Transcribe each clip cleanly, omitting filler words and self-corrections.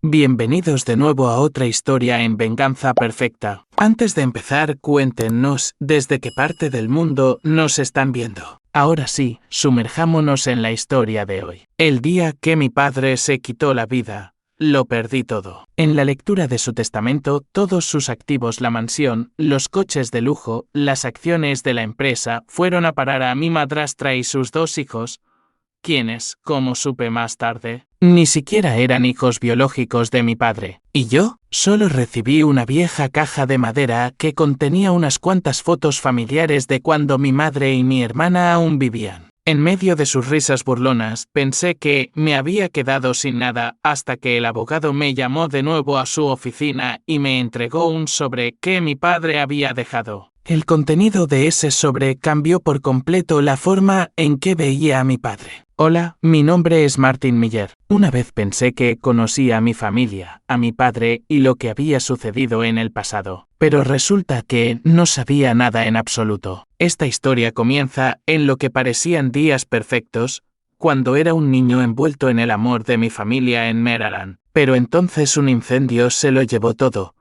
Bienvenidos de nuevo a otra historia en Venganza Perfecta. Antes de empezar, cuéntenos desde qué parte del mundo nos están viendo. Ahora sí, sumerjámonos en la historia de hoy. El día que mi padre se quitó la vida, lo perdí todo. En la lectura de su testamento, todos sus activos, la mansión, los coches de lujo, las acciones de la empresa, fueron a parar a mi madrastra y sus 2 hijos, quienes, como supe más tarde, ni siquiera eran hijos biológicos de mi padre. Y yo, solo recibí una vieja caja de madera que contenía unas cuantas fotos familiares de cuando mi madre y mi hermana aún vivían. En medio de sus risas burlonas, pensé que me había quedado sin nada hasta que el abogado me llamó de nuevo a su oficina y me entregó un sobre que mi padre había dejado. El contenido de ese sobre cambió por completo la forma en que veía a mi padre. Hola, mi nombre es Martin Miller. Una vez pensé que conocía a mi familia, a mi padre y lo que había sucedido en el pasado, pero resulta que no sabía nada en absoluto. Esta historia comienza en lo que parecían días perfectos, cuando era un niño envuelto en el amor de mi familia en Maryland, pero entonces un incendio se lo llevó todo,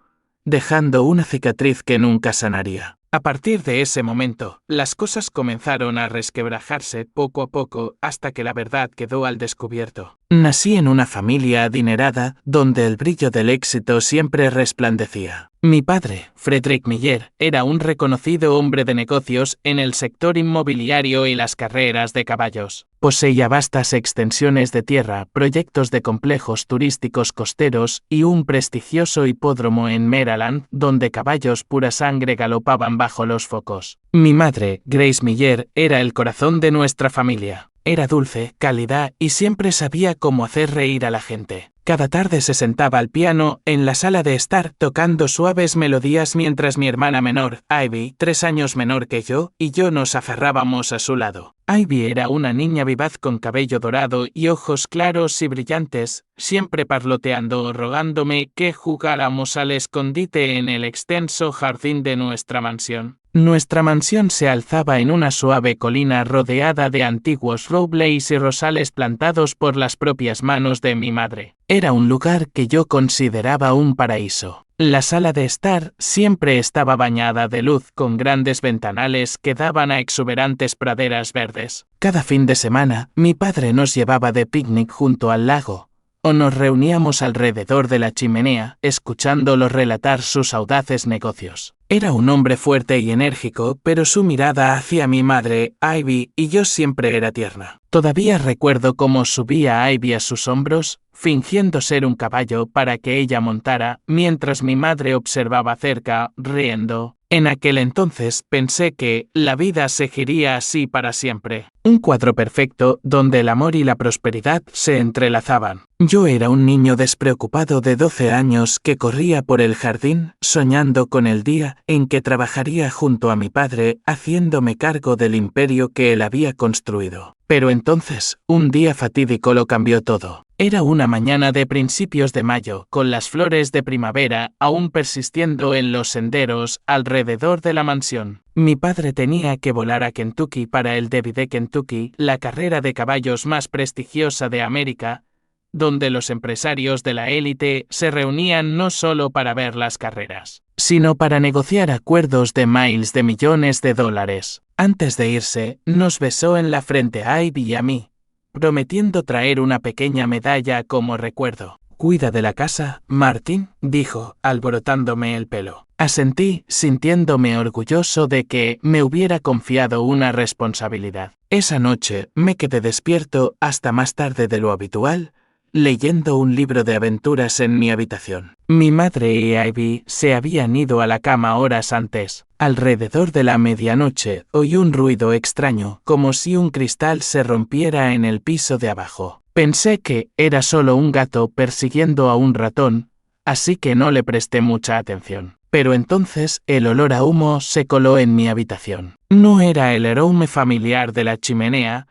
dejando una cicatriz que nunca sanaría. A partir de ese momento, las cosas comenzaron a resquebrajarse poco a poco hasta que la verdad quedó al descubierto. Nací en una familia adinerada donde el brillo del éxito siempre resplandecía. Mi padre, Frederick Miller, era un reconocido hombre de negocios en el sector inmobiliario y las carreras de caballos. Poseía vastas extensiones de tierra, proyectos de complejos turísticos costeros y un prestigioso hipódromo en Maryland donde caballos pura sangre galopaban bajo los focos. Mi madre, Grace Miller, era el corazón de nuestra familia. Era dulce, cálida y siempre sabía cómo hacer reír a la gente. Cada tarde se sentaba al piano en la sala de estar tocando suaves melodías mientras mi hermana menor, Ivy, 3 años menor que yo, y yo nos aferrábamos a su lado. Ivy era una niña vivaz con cabello dorado y ojos claros y brillantes, siempre parloteando o rogándome que jugáramos al escondite en el extenso jardín de nuestra mansión. Nuestra mansión se alzaba en una suave colina rodeada de antiguos robles y rosales plantados por las propias manos de mi madre. Era un lugar que yo consideraba un paraíso. La sala de estar siempre estaba bañada de luz con grandes ventanales que daban a exuberantes praderas verdes. Cada fin de semana, mi padre nos llevaba de picnic junto al lago, o nos reuníamos alrededor de la chimenea, escuchándolo relatar sus audaces negocios. Era un hombre fuerte y enérgico, pero su mirada hacia mi madre, Ivy, y yo siempre era tierna. Todavía recuerdo cómo subía a Ivy a sus hombros, fingiendo ser un caballo para que ella montara, mientras mi madre observaba cerca, riendo. En aquel entonces pensé que la vida seguiría así para siempre. Un cuadro perfecto donde el amor y la prosperidad se entrelazaban. Yo era un niño despreocupado de 12 años que corría por el jardín soñando con el día en que trabajaría junto a mi padre haciéndome cargo del imperio que él había construido. Pero entonces, un día fatídico lo cambió todo. Era una mañana de principios de mayo, con las flores de primavera aún persistiendo en los senderos alrededor de la mansión. Mi padre tenía que volar a Kentucky para el Derby de Kentucky, la carrera de caballos más prestigiosa de América, donde los empresarios de la élite se reunían no solo para ver las carreras, sino para negociar acuerdos de miles de millones de dólares. Antes de irse, nos besó en la frente a Ivy y a mí, prometiendo traer una pequeña medalla como recuerdo. «Cuida de la casa, Martin», dijo, alborotándome el pelo. Asentí, sintiéndome orgulloso de que me hubiera confiado una responsabilidad. Esa noche me quedé despierto hasta más tarde de lo habitual, leyendo un libro de aventuras en mi habitación. Mi madre y Ivy se habían ido a la cama horas antes. Alrededor de la medianoche oí un ruido extraño, como si un cristal se rompiera en el piso de abajo. Pensé que era solo un gato persiguiendo a un ratón, así que no le presté mucha atención. Pero entonces el olor a humo se coló en mi habitación. No era el aroma familiar de la chimenea,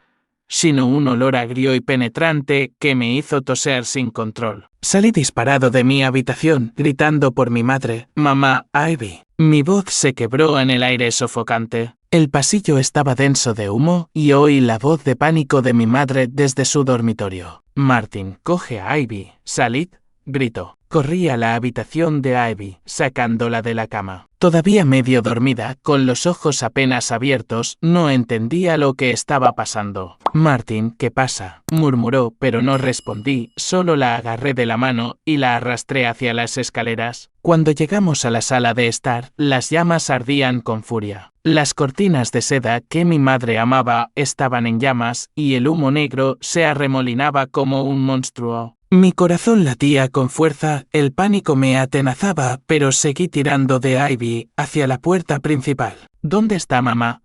sino un olor agrio y penetrante que me hizo toser sin control. Salí disparado de mi habitación, gritando por mi madre, «Mamá, Ivy». Mi voz se quebró en el aire sofocante. El pasillo estaba denso de humo y oí la voz de pánico de mi madre desde su dormitorio. «Martin, coge a Ivy, salid», gritó. Corrí a la habitación de Ivy, sacándola de la cama. Todavía medio dormida, con los ojos apenas abiertos, no entendía lo que estaba pasando. Martin, ¿qué pasa?, murmuró, pero no respondí, solo la agarré de la mano y la arrastré hacia las escaleras. Cuando llegamos a la sala de estar, las llamas ardían con furia. Las cortinas de seda que mi madre amaba estaban en llamas y el humo negro se arremolinaba como un monstruo. Mi corazón latía con fuerza, el pánico me atenazaba, pero seguí tirando de Ivy hacia la puerta principal. ¿Dónde está mamá?,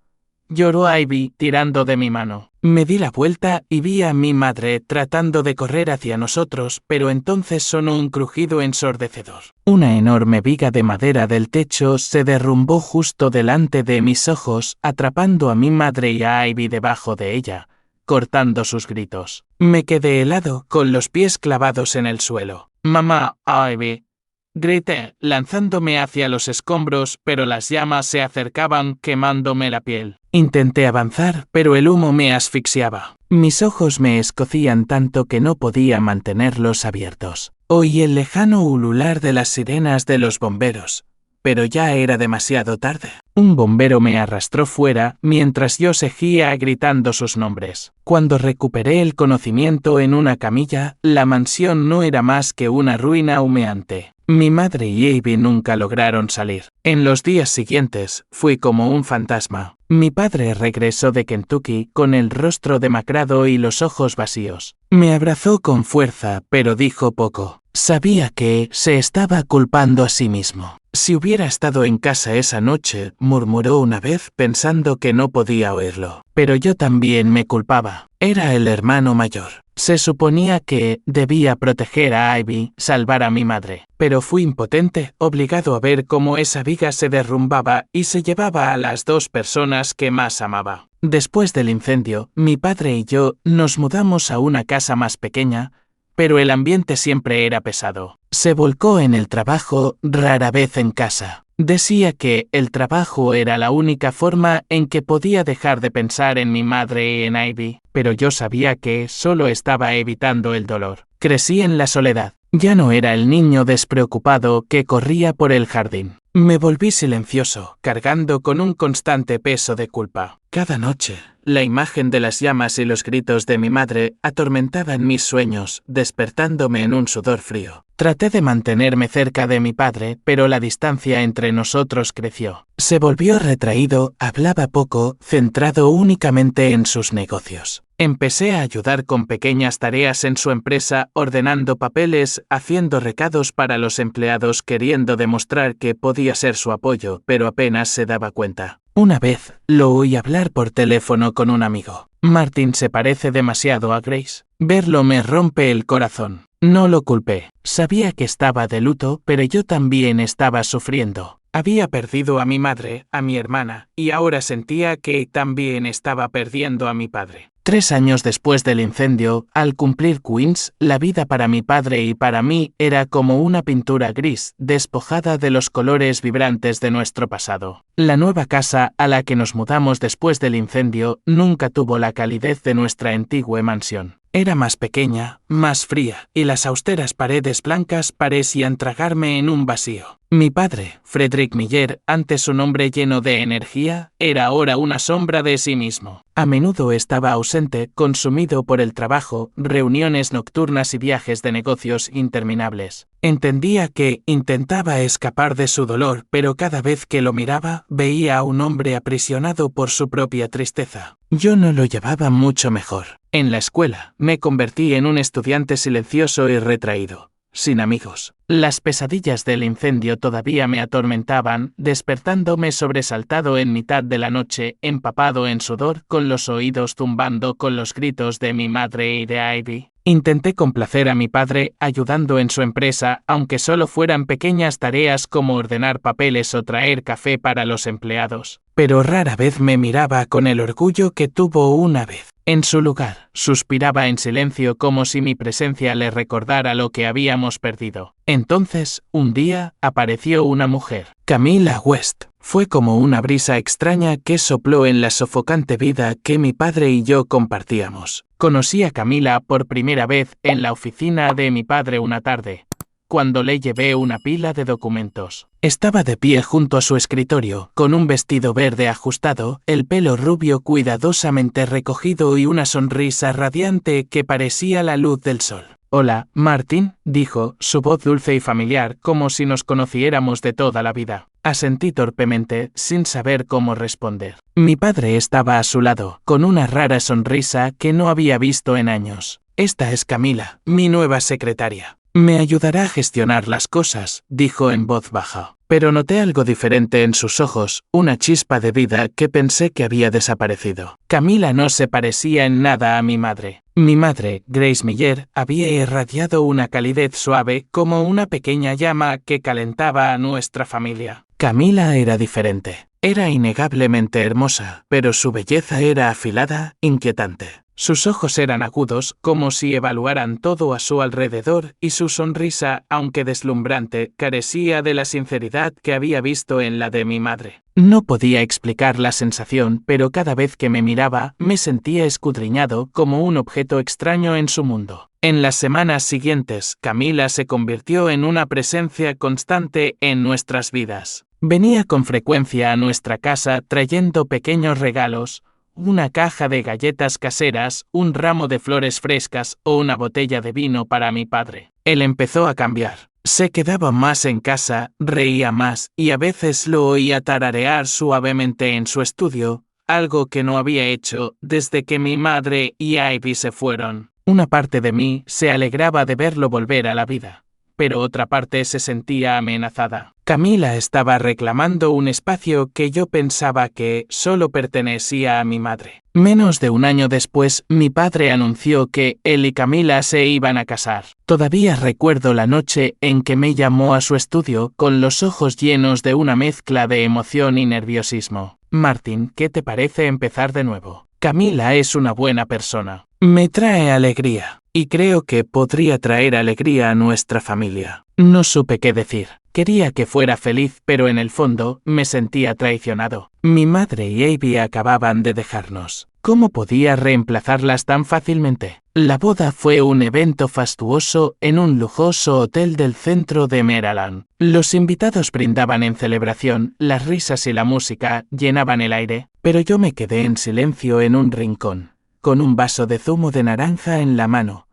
lloró Ivy, tirando de mi mano. Me di la vuelta y vi a mi madre tratando de correr hacia nosotros, pero entonces sonó un crujido ensordecedor. Una enorme viga de madera del techo se derrumbó justo delante de mis ojos, atrapando a mi madre y a Ivy debajo de ella, cortando sus gritos. Me quedé helado, con los pies clavados en el suelo. «Mamá, Ivy», grité, lanzándome hacia los escombros, pero las llamas se acercaban, quemándome la piel. Intenté avanzar, pero el humo me asfixiaba. Mis ojos me escocían tanto que no podía mantenerlos abiertos. Oí el lejano ulular de las sirenas de los bomberos, pero ya era demasiado tarde. Un bombero me arrastró fuera mientras yo seguía gritando sus nombres. Cuando recuperé el conocimiento en una camilla, la mansión no era más que una ruina humeante. Mi madre y Ivy nunca lograron salir. En los días siguientes, fui como un fantasma. Mi padre regresó de Kentucky con el rostro demacrado y los ojos vacíos. Me abrazó con fuerza, pero dijo poco. Sabía que se estaba culpando a sí mismo. Si hubiera estado en casa esa noche, murmuró una vez pensando que no podía oírlo. Pero yo también me culpaba. Era el hermano mayor. Se suponía que debía proteger a Ivy, salvar a mi madre. Pero fui impotente, obligado a ver cómo esa viga se derrumbaba y se llevaba a las dos personas que más amaba. Después del incendio, mi padre y yo nos mudamos a una casa más pequeña, pero el ambiente siempre era pesado. Se volcó en el trabajo, rara vez en casa. Decía que el trabajo era la única forma en que podía dejar de pensar en mi madre y en Ivy, pero yo sabía que solo estaba evitando el dolor. Crecí en la soledad. Ya no era el niño despreocupado que corría por el jardín. Me volví silencioso, cargando con un constante peso de culpa. Cada noche, la imagen de las llamas y los gritos de mi madre atormentaban mis sueños, despertándome en un sudor frío. Traté de mantenerme cerca de mi padre, pero la distancia entre nosotros creció. Se volvió retraído, hablaba poco, centrado únicamente en sus negocios. Empecé a ayudar con pequeñas tareas en su empresa, ordenando papeles, haciendo recados para los empleados, queriendo demostrar que podía ser su apoyo, pero apenas se daba cuenta. Una vez, lo oí hablar por teléfono con un amigo. Martin se parece demasiado a Grace. Verlo me rompe el corazón. No lo culpé. Sabía que estaba de luto, pero yo también estaba sufriendo. Había perdido a mi madre, a mi hermana, y ahora sentía que también estaba perdiendo a mi padre. 3 años después del incendio, al cumplir Queens, la vida para mi padre y para mí era como una pintura gris, despojada de los colores vibrantes de nuestro pasado. La nueva casa a la que nos mudamos después del incendio nunca tuvo la calidez de nuestra antigua mansión. Era más pequeña, más fría, y las austeras paredes blancas parecían tragarme en un vacío. Mi padre, Frederick Miller, antes un hombre lleno de energía, era ahora una sombra de sí mismo. A menudo estaba ausente, consumido por el trabajo, reuniones nocturnas y viajes de negocios interminables. Entendía que intentaba escapar de su dolor, pero cada vez que lo miraba, veía a un hombre aprisionado por su propia tristeza. Yo no lo llevaba mucho mejor. En la escuela, me convertí en un estudiante silencioso y retraído, sin amigos. Las pesadillas del incendio todavía me atormentaban, despertándome sobresaltado en mitad de la noche, empapado en sudor, con los oídos zumbando con los gritos de mi madre y de Ivy. Intenté complacer a mi padre ayudando en su empresa, aunque solo fueran pequeñas tareas como ordenar papeles o traer café para los empleados. Pero rara vez me miraba con el orgullo que tuvo una vez. En su lugar, suspiraba en silencio como si mi presencia le recordara lo que habíamos perdido. Entonces, un día, apareció una mujer, Camila West. Fue como una brisa extraña que sopló en la sofocante vida que mi padre y yo compartíamos. Conocí a Camila por primera vez en la oficina de mi padre una tarde. cuando le llevé una pila de documentos. Estaba de pie junto a su escritorio, con un vestido verde ajustado, el pelo rubio cuidadosamente recogido y una sonrisa radiante que parecía la luz del sol. «Hola, Martin», dijo, su voz dulce y familiar, como si nos conociéramos de toda la vida. Asentí torpemente, sin saber cómo responder. Mi padre estaba a su lado, con una rara sonrisa que no había visto en años. «Esta es Camila, mi nueva secretaria. Me ayudará a gestionar las cosas», dijo en voz baja. Pero noté algo diferente en sus ojos, una chispa de vida que pensé que había desaparecido. Camila no se parecía en nada a mi madre. Mi madre, Grace Miller, había irradiado una calidez suave como una pequeña llama que calentaba a nuestra familia. Camila era diferente. Era innegablemente hermosa, pero su belleza era afilada, inquietante. Sus ojos eran agudos, como si evaluaran todo a su alrededor, y su sonrisa, aunque deslumbrante, carecía de la sinceridad que había visto en la de mi madre. No podía explicar la sensación, pero cada vez que me miraba, me sentía escudriñado como un objeto extraño en su mundo. En las semanas siguientes, Camila se convirtió en una presencia constante en nuestras vidas. Venía con frecuencia a nuestra casa trayendo pequeños regalos, una caja de galletas caseras, un ramo de flores frescas o una botella de vino para mi padre. Él empezó a cambiar. Se quedaba más en casa, reía más y a veces lo oía tararear suavemente en su estudio, algo que no había hecho desde que mi madre y Ivy se fueron. Una parte de mí se alegraba de verlo volver a la vida, pero otra parte se sentía amenazada. Camila estaba reclamando un espacio que yo pensaba que solo pertenecía a mi madre. Menos de un año después, mi padre anunció que él y Camila se iban a casar. Todavía recuerdo la noche en que me llamó a su estudio con los ojos llenos de una mezcla de emoción y nerviosismo. «Martin, ¿qué te parece empezar de nuevo? Camila es una buena persona. Me trae alegría. Y creo que podría traer alegría a nuestra familia». No supe qué decir. Quería que fuera feliz, pero en el fondo me sentía traicionado. Mi madre y Ivy acababan de dejarnos. ¿Cómo podía reemplazarlas tan fácilmente? La boda fue un evento fastuoso en un lujoso hotel del centro de Maryland. Los invitados brindaban en celebración, las risas y la música llenaban el aire, pero yo me quedé en silencio en un rincón, con un vaso de zumo de naranja en la mano,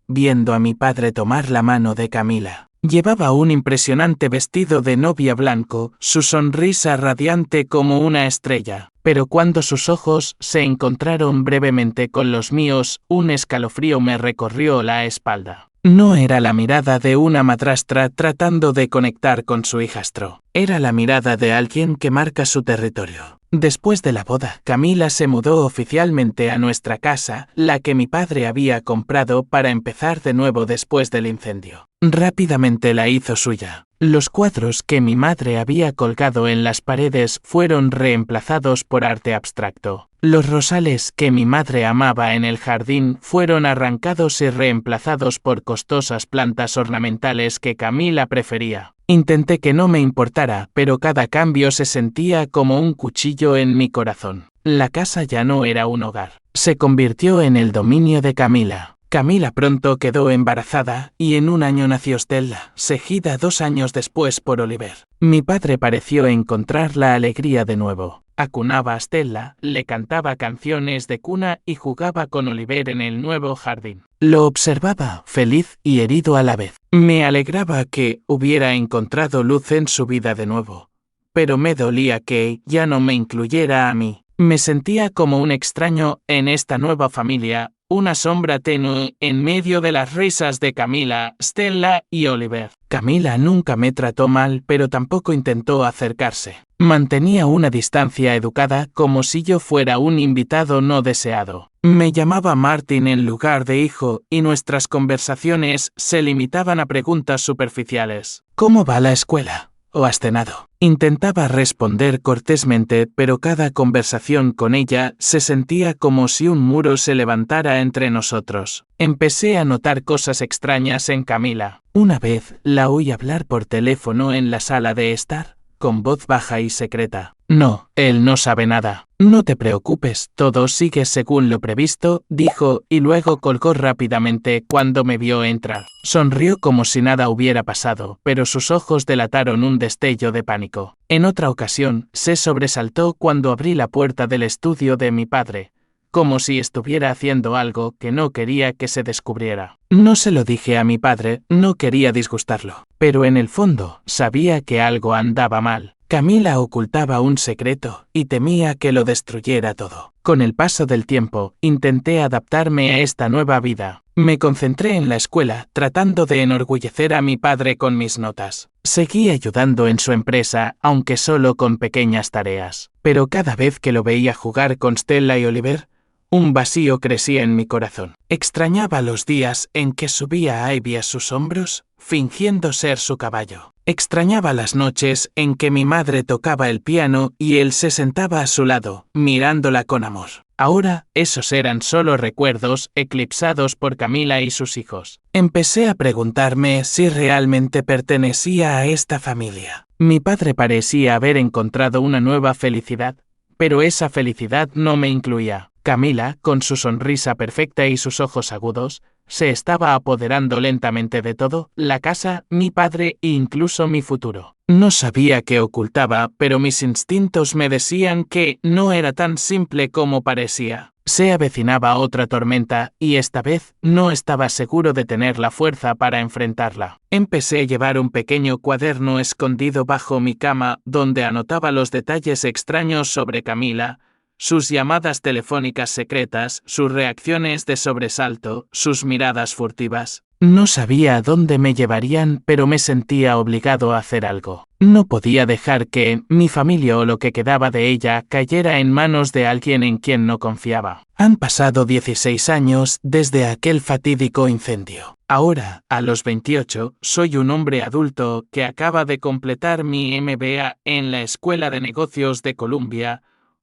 viendo a mi padre tomar la mano de Camila. Llevaba un impresionante vestido de novia blanco, su sonrisa radiante como una estrella, pero cuando sus ojos se encontraron brevemente con los míos, un escalofrío me recorrió la espalda. No era la mirada de una madrastra tratando de conectar con su hijastro. Era la mirada de alguien que marca su territorio. Después de la boda, Camila se mudó oficialmente a nuestra casa, la que mi padre había comprado para empezar de nuevo después del incendio. Rápidamente la hizo suya. Los cuadros que mi madre había colgado en las paredes fueron reemplazados por arte abstracto. Los rosales que mi madre amaba en el jardín fueron arrancados y reemplazados por costosas plantas ornamentales que Camila prefería. Intenté que no me importara, pero cada cambio se sentía como un cuchillo en mi corazón. La casa ya no era un hogar. Se convirtió en el dominio de Camila. Camila pronto quedó embarazada, y en un año nació Stella, seguida 2 años después por Oliver. Mi padre pareció encontrar la alegría de nuevo. Acunaba a Stella, le cantaba canciones de cuna y jugaba con Oliver en el nuevo jardín. Lo observaba, feliz y herido a la vez. Me alegraba que hubiera encontrado luz en su vida de nuevo, pero me dolía que ya no me incluyera a mí. Me sentía como un extraño en esta nueva familia, una sombra tenue en medio de las risas de Camila, Stella y Oliver. Camila nunca me trató mal, pero tampoco intentó acercarse. Mantenía una distancia educada, como si yo fuera un invitado no deseado. Me llamaba Martin en lugar de hijo, y nuestras conversaciones se limitaban a preguntas superficiales. ¿Cómo va la escuela? ¿O has cenado? Intentaba responder cortésmente, pero cada conversación con ella se sentía como si un muro se levantara entre nosotros. Empecé a notar cosas extrañas en Camila. Una vez la oí hablar por teléfono en la sala de estar, con voz baja y secreta. No, él no sabe nada. No te preocupes, todo sigue según lo previsto, dijo, y luego colgó rápidamente cuando me vio entrar. Sonrió como si nada hubiera pasado, pero sus ojos delataron un destello de pánico. En otra ocasión, se sobresaltó cuando abrí la puerta del estudio de mi padre, como si estuviera haciendo algo que no quería que se descubriera. No se lo dije a mi padre, no quería disgustarlo, pero en el fondo sabía que algo andaba mal. Camila ocultaba un secreto y temía que lo destruyera todo. Con el paso del tiempo, intenté adaptarme a esta nueva vida. Me concentré en la escuela, tratando de enorgullecer a mi padre con mis notas. Seguí ayudando en su empresa, aunque solo con pequeñas tareas. Pero cada vez que lo veía jugar con Stella y Oliver, un vacío crecía en mi corazón. Extrañaba los días en que subía a Ivy a sus hombros, fingiendo ser su caballo. Extrañaba las noches en que mi madre tocaba el piano y él se sentaba a su lado, mirándola con amor. Ahora, esos eran solo recuerdos eclipsados por Camila y sus hijos. Empecé a preguntarme si realmente pertenecía a esta familia. Mi padre parecía haber encontrado una nueva felicidad, pero esa felicidad no me incluía. Camila, con su sonrisa perfecta y sus ojos agudos, se estaba apoderando lentamente de todo, la casa, mi padre e incluso mi futuro. No sabía qué ocultaba, pero mis instintos me decían que no era tan simple como parecía. Se avecinaba otra tormenta, y esta vez no estaba seguro de tener la fuerza para enfrentarla. Empecé a llevar un pequeño cuaderno escondido bajo mi cama, donde anotaba los detalles extraños sobre Camila, sus llamadas telefónicas secretas, sus reacciones de sobresalto, sus miradas furtivas. No sabía a dónde me llevarían, pero me sentía obligado a hacer algo. No podía dejar que mi familia o lo que quedaba de ella cayera en manos de alguien en quien no confiaba. Han pasado 16 años desde aquel fatídico incendio. Ahora, a los 28, soy un hombre adulto que acaba de completar mi MBA en la Escuela de Negocios de Columbia,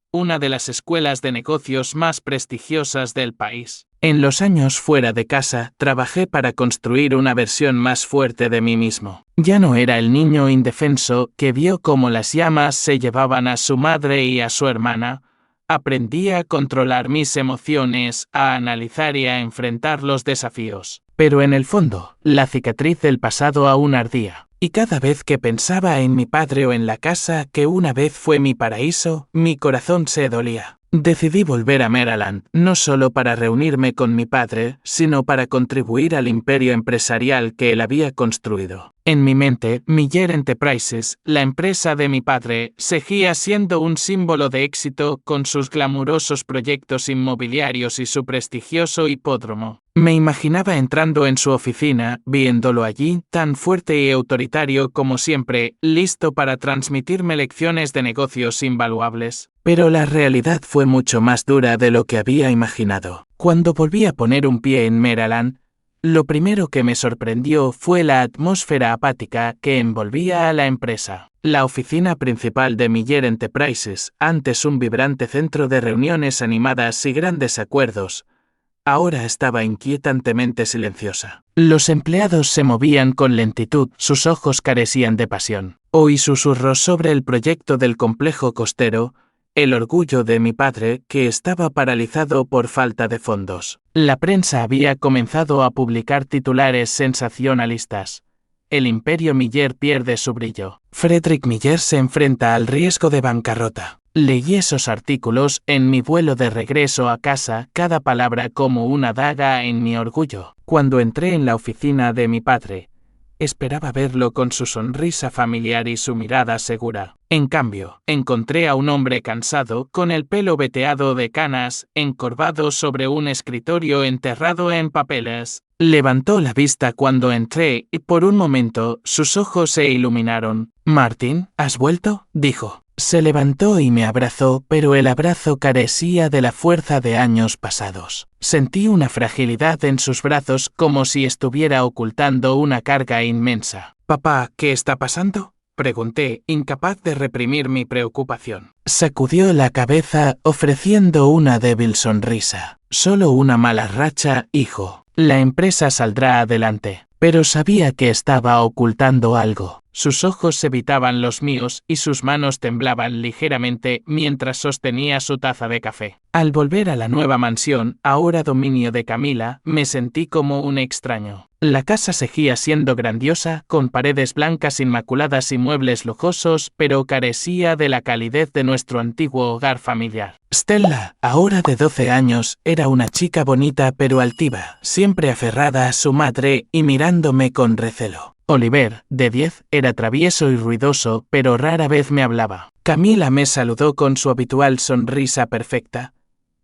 una de las escuelas de negocios más prestigiosas del país. En los años fuera de casa, trabajé para construir una versión más fuerte de mí mismo. Ya no era el niño indefenso que vio cómo las llamas se llevaban a su madre y a su hermana. Aprendí a controlar mis emociones, a analizar y a enfrentar los desafíos. Pero en el fondo, la cicatriz del pasado aún ardía. Y cada vez que pensaba en mi padre o en la casa que una vez fue mi paraíso, mi corazón se dolía. Decidí volver a Maryland, no solo para reunirme con mi padre, sino para contribuir al imperio empresarial que él había construido. En mi mente, Miller Enterprises, la empresa de mi padre, seguía siendo un símbolo de éxito con sus glamurosos proyectos inmobiliarios y su prestigioso hipódromo. Me imaginaba entrando en su oficina, viéndolo allí, tan fuerte y autoritario como siempre, listo para transmitirme lecciones de negocios invaluables. Pero la realidad fue mucho más dura de lo que había imaginado. Cuando volví a poner un pie en Maryland, lo primero que me sorprendió fue la atmósfera apática que envolvía a la empresa. La oficina principal de Miller Enterprises, antes un vibrante centro de reuniones animadas y grandes acuerdos, ahora estaba inquietantemente silenciosa. Los empleados se movían con lentitud, sus ojos carecían de pasión. Oí susurros sobre el proyecto del complejo costero, el orgullo de mi padre, que estaba paralizado por falta de fondos. La prensa había comenzado a publicar titulares sensacionalistas. El imperio Miller pierde su brillo. Frederick Miller se enfrenta al riesgo de bancarrota. Leí esos artículos en mi vuelo de regreso a casa, cada palabra como una daga en mi orgullo. Cuando entré en la oficina de mi padre, esperaba verlo con su sonrisa familiar y su mirada segura. En cambio, encontré a un hombre cansado, con el pelo veteado de canas, encorvado sobre un escritorio enterrado en papeles. Levantó la vista cuando entré y por un momento sus ojos se iluminaron. «Martin, ¿has vuelto?», dijo. Se levantó y me abrazó, pero el abrazo carecía de la fuerza de años pasados. Sentí una fragilidad en sus brazos como si estuviera ocultando una carga inmensa. «Papá, ¿qué está pasando?», pregunté, incapaz de reprimir mi preocupación. Sacudió la cabeza, ofreciendo una débil sonrisa. «Solo una mala racha, hijo. La empresa saldrá adelante». Pero sabía que estaba ocultando algo. Sus ojos evitaban los míos y sus manos temblaban ligeramente mientras sostenía su taza de café. Al volver a la nueva mansión, ahora dominio de Camila, me sentí como un extraño. La casa seguía siendo grandiosa, con paredes blancas inmaculadas y muebles lujosos, pero carecía de la calidez de nuestro antiguo hogar familiar. Stella, ahora de 12 años, era una chica bonita pero altiva, siempre aferrada a su madre y mirándome con recelo. Oliver, de 10, era travieso y ruidoso, pero rara vez me hablaba. Camila me saludó con su habitual sonrisa perfecta,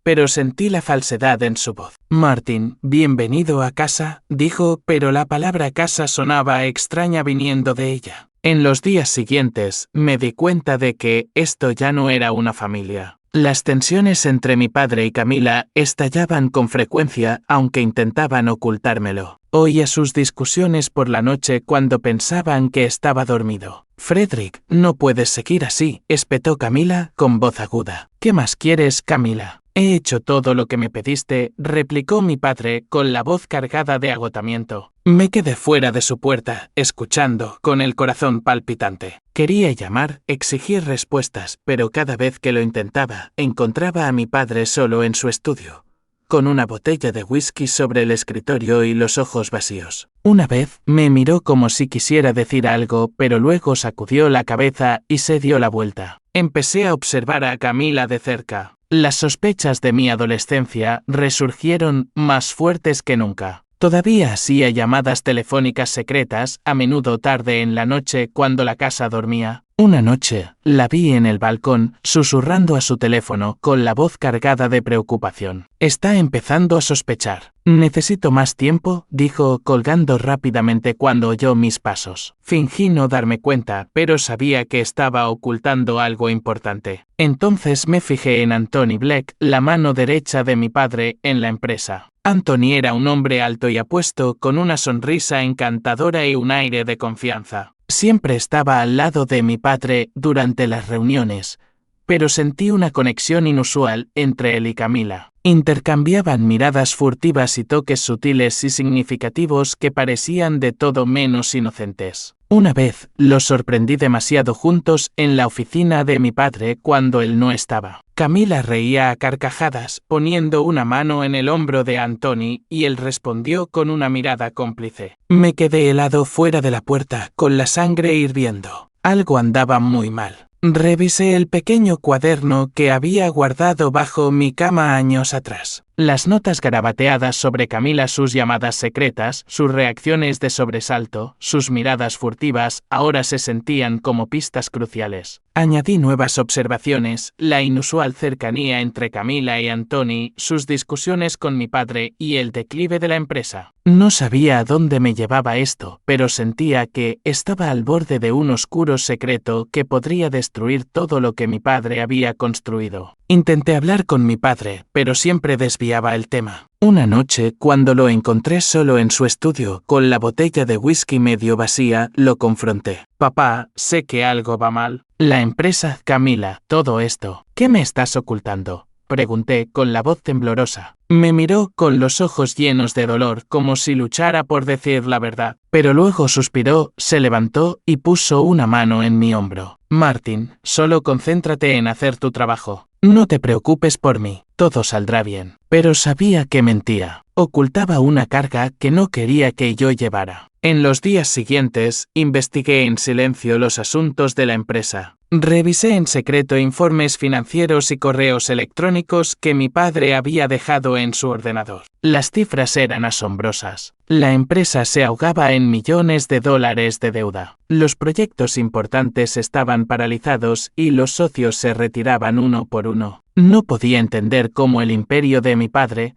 pero sentí la falsedad en su voz. Martin, bienvenido a casa, dijo, pero la palabra casa sonaba extraña viniendo de ella. En los días siguientes, me di cuenta de que esto ya no era una familia. Las tensiones entre mi padre y Camila estallaban con frecuencia, aunque intentaban ocultármelo. Oía sus discusiones por la noche cuando pensaban que estaba dormido. Frederick, no puedes seguir así, espetó Camila con voz aguda. ¿Qué más quieres, Camila? He hecho todo lo que me pediste, replicó mi padre con la voz cargada de agotamiento. Me quedé fuera de su puerta, escuchando, con el corazón palpitante. Quería llamar, exigir respuestas, pero cada vez que lo intentaba, encontraba a mi padre solo en su estudio, con una botella de whisky sobre el escritorio y los ojos vacíos. Una vez, me miró como si quisiera decir algo, pero luego sacudió la cabeza y se dio la vuelta. Empecé a observar a Camila de cerca. Las sospechas de mi adolescencia resurgieron más fuertes que nunca. Todavía hacía llamadas telefónicas secretas, a menudo tarde en la noche cuando la casa dormía. Una noche, la vi en el balcón, susurrando a su teléfono, con la voz cargada de preocupación. Está empezando a sospechar. Necesito más tiempo, dijo, colgando rápidamente cuando oyó mis pasos. Fingí no darme cuenta, pero sabía que estaba ocultando algo importante. Entonces me fijé en Anthony Black, la mano derecha de mi padre, en la empresa. Anthony era un hombre alto y apuesto, con una sonrisa encantadora y un aire de confianza. Siempre estaba al lado de mi padre durante las reuniones, pero sentí una conexión inusual entre él y Camila. Intercambiaban miradas furtivas y toques sutiles y significativos que parecían de todo menos inocentes. Una vez, los sorprendí demasiado juntos en la oficina de mi padre cuando él no estaba. Camila reía a carcajadas, poniendo una mano en el hombro de Anthony, y él respondió con una mirada cómplice. Me quedé helado fuera de la puerta, con la sangre hirviendo. Algo andaba muy mal. Revisé el pequeño cuaderno que había guardado bajo mi cama años atrás. Las notas garabateadas sobre Camila, sus llamadas secretas, sus reacciones de sobresalto, sus miradas furtivas, ahora se sentían como pistas cruciales. Añadí nuevas observaciones, la inusual cercanía entre Camila y Anthony, sus discusiones con mi padre y el declive de la empresa. No sabía a dónde me llevaba esto, pero sentía que estaba al borde de un oscuro secreto que podría destruir todo lo que mi padre había construido. Intenté hablar con mi padre, pero siempre desviaba el tema. Una noche, cuando lo encontré solo en su estudio, con la botella de whisky medio vacía, lo confronté. Papá, sé que algo va mal. La empresa, Camila, todo esto. ¿Qué me estás ocultando? Pregunté con la voz temblorosa. Me miró con los ojos llenos de dolor, como si luchara por decir la verdad. Pero luego suspiró, se levantó y puso una mano en mi hombro. Martin, solo concéntrate en hacer tu trabajo. No te preocupes por mí, todo saldrá bien. Pero sabía que mentía. Ocultaba una carga que no quería que yo llevara. En los días siguientes, investigué en silencio los asuntos de la empresa. Revisé en secreto informes financieros y correos electrónicos que mi padre había dejado en su ordenador. Las cifras eran asombrosas. La empresa se ahogaba en millones de dólares de deuda. Los proyectos importantes estaban paralizados y los socios se retiraban uno por uno. No podía entender cómo el imperio de mi padre,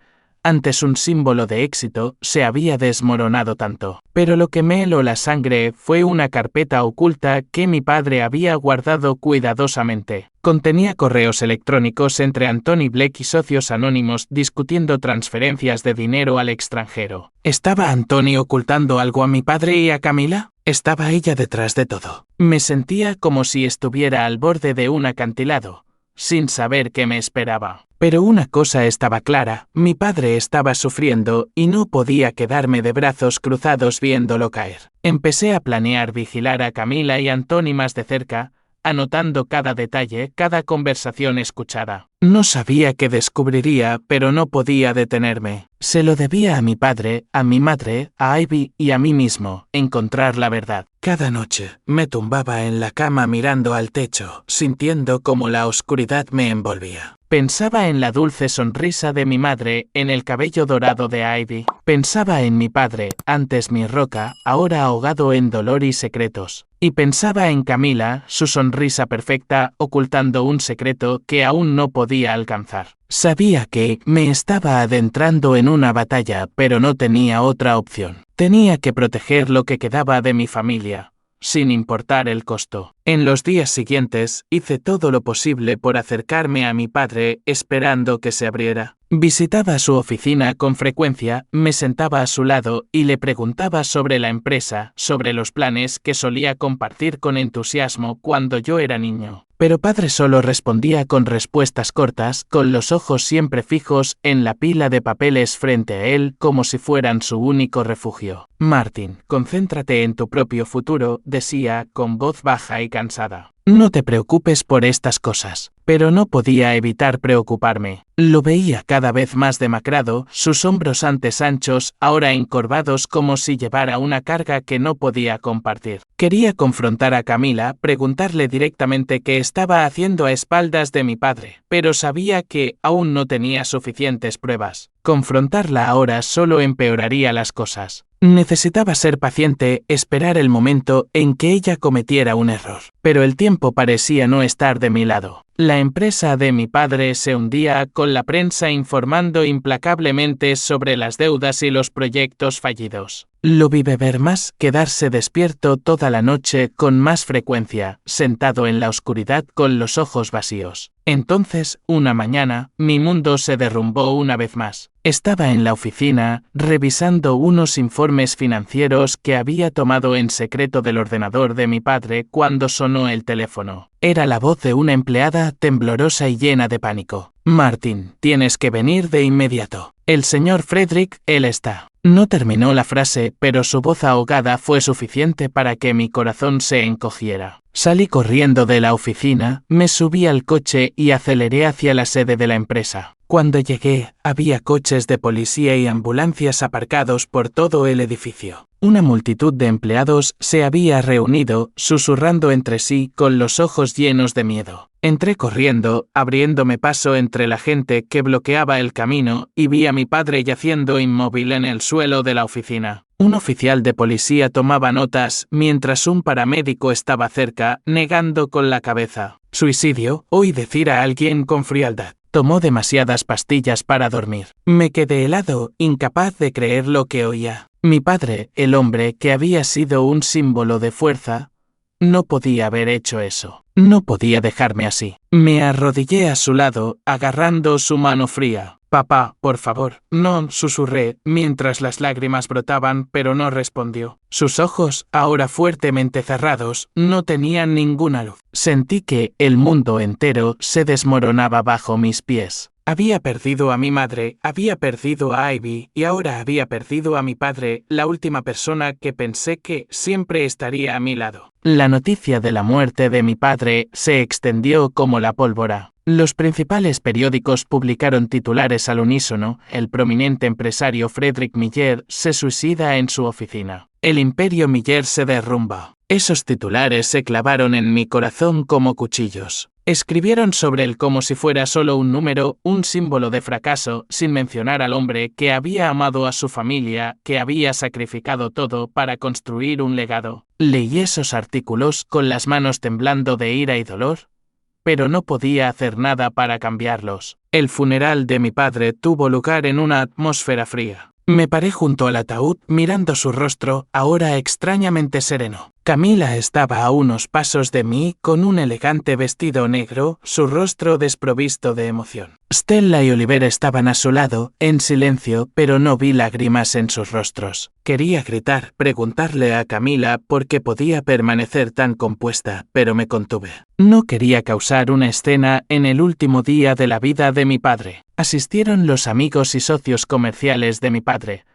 antes un símbolo de éxito, se había desmoronado tanto. Pero lo que me heló la sangre fue una carpeta oculta que mi padre había guardado cuidadosamente. Contenía correos electrónicos entre Anthony Black y socios anónimos discutiendo transferencias de dinero al extranjero. ¿Estaba Anthony ocultando algo a mi padre y a Camila? ¿Estaba ella detrás de todo? Me sentía como si estuviera al borde de un acantilado, sin saber qué me esperaba. Pero una cosa estaba clara, mi padre estaba sufriendo y no podía quedarme de brazos cruzados viéndolo caer. Empecé a planear vigilar a Camila y Antoni más de cerca, anotando cada detalle, cada conversación escuchada. No sabía qué descubriría, pero no podía detenerme. Se lo debía a mi padre, a mi madre, a Ivy y a mí mismo, encontrar la verdad. Cada noche me tumbaba en la cama mirando al techo, sintiendo cómo la oscuridad me envolvía. Pensaba en la dulce sonrisa de mi madre, en el cabello dorado de Ivy. Pensaba en mi padre, antes mi roca, ahora ahogado en dolor y secretos. Y pensaba en Camila, su sonrisa perfecta, ocultando un secreto que aún no podía alcanzar. Sabía que me estaba adentrando en una batalla, pero no tenía otra opción. Tenía que proteger lo que quedaba de mi familia, sin importar el costo. En los días siguientes, hice todo lo posible por acercarme a mi padre, esperando que se abriera. Visitaba su oficina con frecuencia, me sentaba a su lado y le preguntaba sobre la empresa, sobre los planes que solía compartir con entusiasmo cuando yo era niño. Pero padre solo respondía con respuestas cortas, con los ojos siempre fijos en la pila de papeles frente a él como si fueran su único refugio. Martin, concéntrate en tu propio futuro, decía con voz baja y cansada. No te preocupes por estas cosas. Pero no podía evitar preocuparme. Lo veía cada vez más demacrado, sus hombros antes anchos, ahora encorvados como si llevara una carga que no podía compartir. Quería confrontar a Camila, preguntarle directamente qué estaba haciendo a espaldas de mi padre, pero sabía que aún no tenía suficientes pruebas. Confrontarla ahora solo empeoraría las cosas. Necesitaba ser paciente, esperar el momento en que ella cometiera un error. Pero el tiempo parecía no estar de mi lado. La empresa de mi padre se hundía con la prensa informando implacablemente sobre las deudas y los proyectos fallidos. Lo vi beber más, quedarse despierto toda la noche con más frecuencia, sentado en la oscuridad con los ojos vacíos. Entonces, una mañana, mi mundo se derrumbó una vez más. Estaba en la oficina, revisando unos informes financieros que había tomado en secreto del ordenador de mi padre cuando sonó el teléfono. Era la voz de una empleada temblorosa y llena de pánico. Martin, tienes que venir de inmediato. El señor Frederick, él está. No terminó la frase, pero su voz ahogada fue suficiente para que mi corazón se encogiera. Salí corriendo de la oficina, me subí al coche y aceleré hacia la sede de la empresa. Cuando llegué, había coches de policía y ambulancias aparcados por todo el edificio. Una multitud de empleados se había reunido, susurrando entre sí con los ojos llenos de miedo. Entré corriendo, abriéndome paso entre la gente que bloqueaba el camino, y vi a mi padre yaciendo inmóvil en el suelo de la oficina. Un oficial de policía tomaba notas, mientras un paramédico estaba cerca, negando con la cabeza. Suicidio, oí decir a alguien con frialdad. Tomó demasiadas pastillas para dormir. Me quedé helado, incapaz de creer lo que oía. Mi padre, el hombre que había sido un símbolo de fuerza, no podía haber hecho eso. No podía dejarme así. Me arrodillé a su lado, agarrando su mano fría. Papá, por favor, no, susurré, mientras las lágrimas brotaban, pero no respondió. Sus ojos, ahora fuertemente cerrados, no tenían ninguna luz. Sentí que el mundo entero se desmoronaba bajo mis pies. Había perdido a mi madre, había perdido a Ivy, y ahora había perdido a mi padre, la última persona que pensé que siempre estaría a mi lado. La noticia de la muerte de mi padre se extendió como la pólvora. Los principales periódicos publicaron titulares al unísono: el prominente empresario Frederick Miller se suicida en su oficina. El imperio Miller se derrumba. Esos titulares se clavaron en mi corazón como cuchillos. Escribieron sobre él como si fuera solo un número, un símbolo de fracaso, sin mencionar al hombre que había amado a su familia, que había sacrificado todo para construir un legado. Leí esos artículos con las manos temblando de ira y dolor, pero no podía hacer nada para cambiarlos. El funeral de mi padre tuvo lugar en una atmósfera fría. Me paré junto al ataúd, mirando su rostro, ahora extrañamente sereno. Camila estaba a unos pasos de mí, con un elegante vestido negro, su rostro desprovisto de emoción. Stella y Oliver estaban a su lado, en silencio, pero no vi lágrimas en sus rostros. Quería gritar, preguntarle a Camila por qué podía permanecer tan compuesta, pero me contuve. No quería causar una escena en el último día de la vida de mi padre. Asistieron los amigos y socios comerciales de mi padre,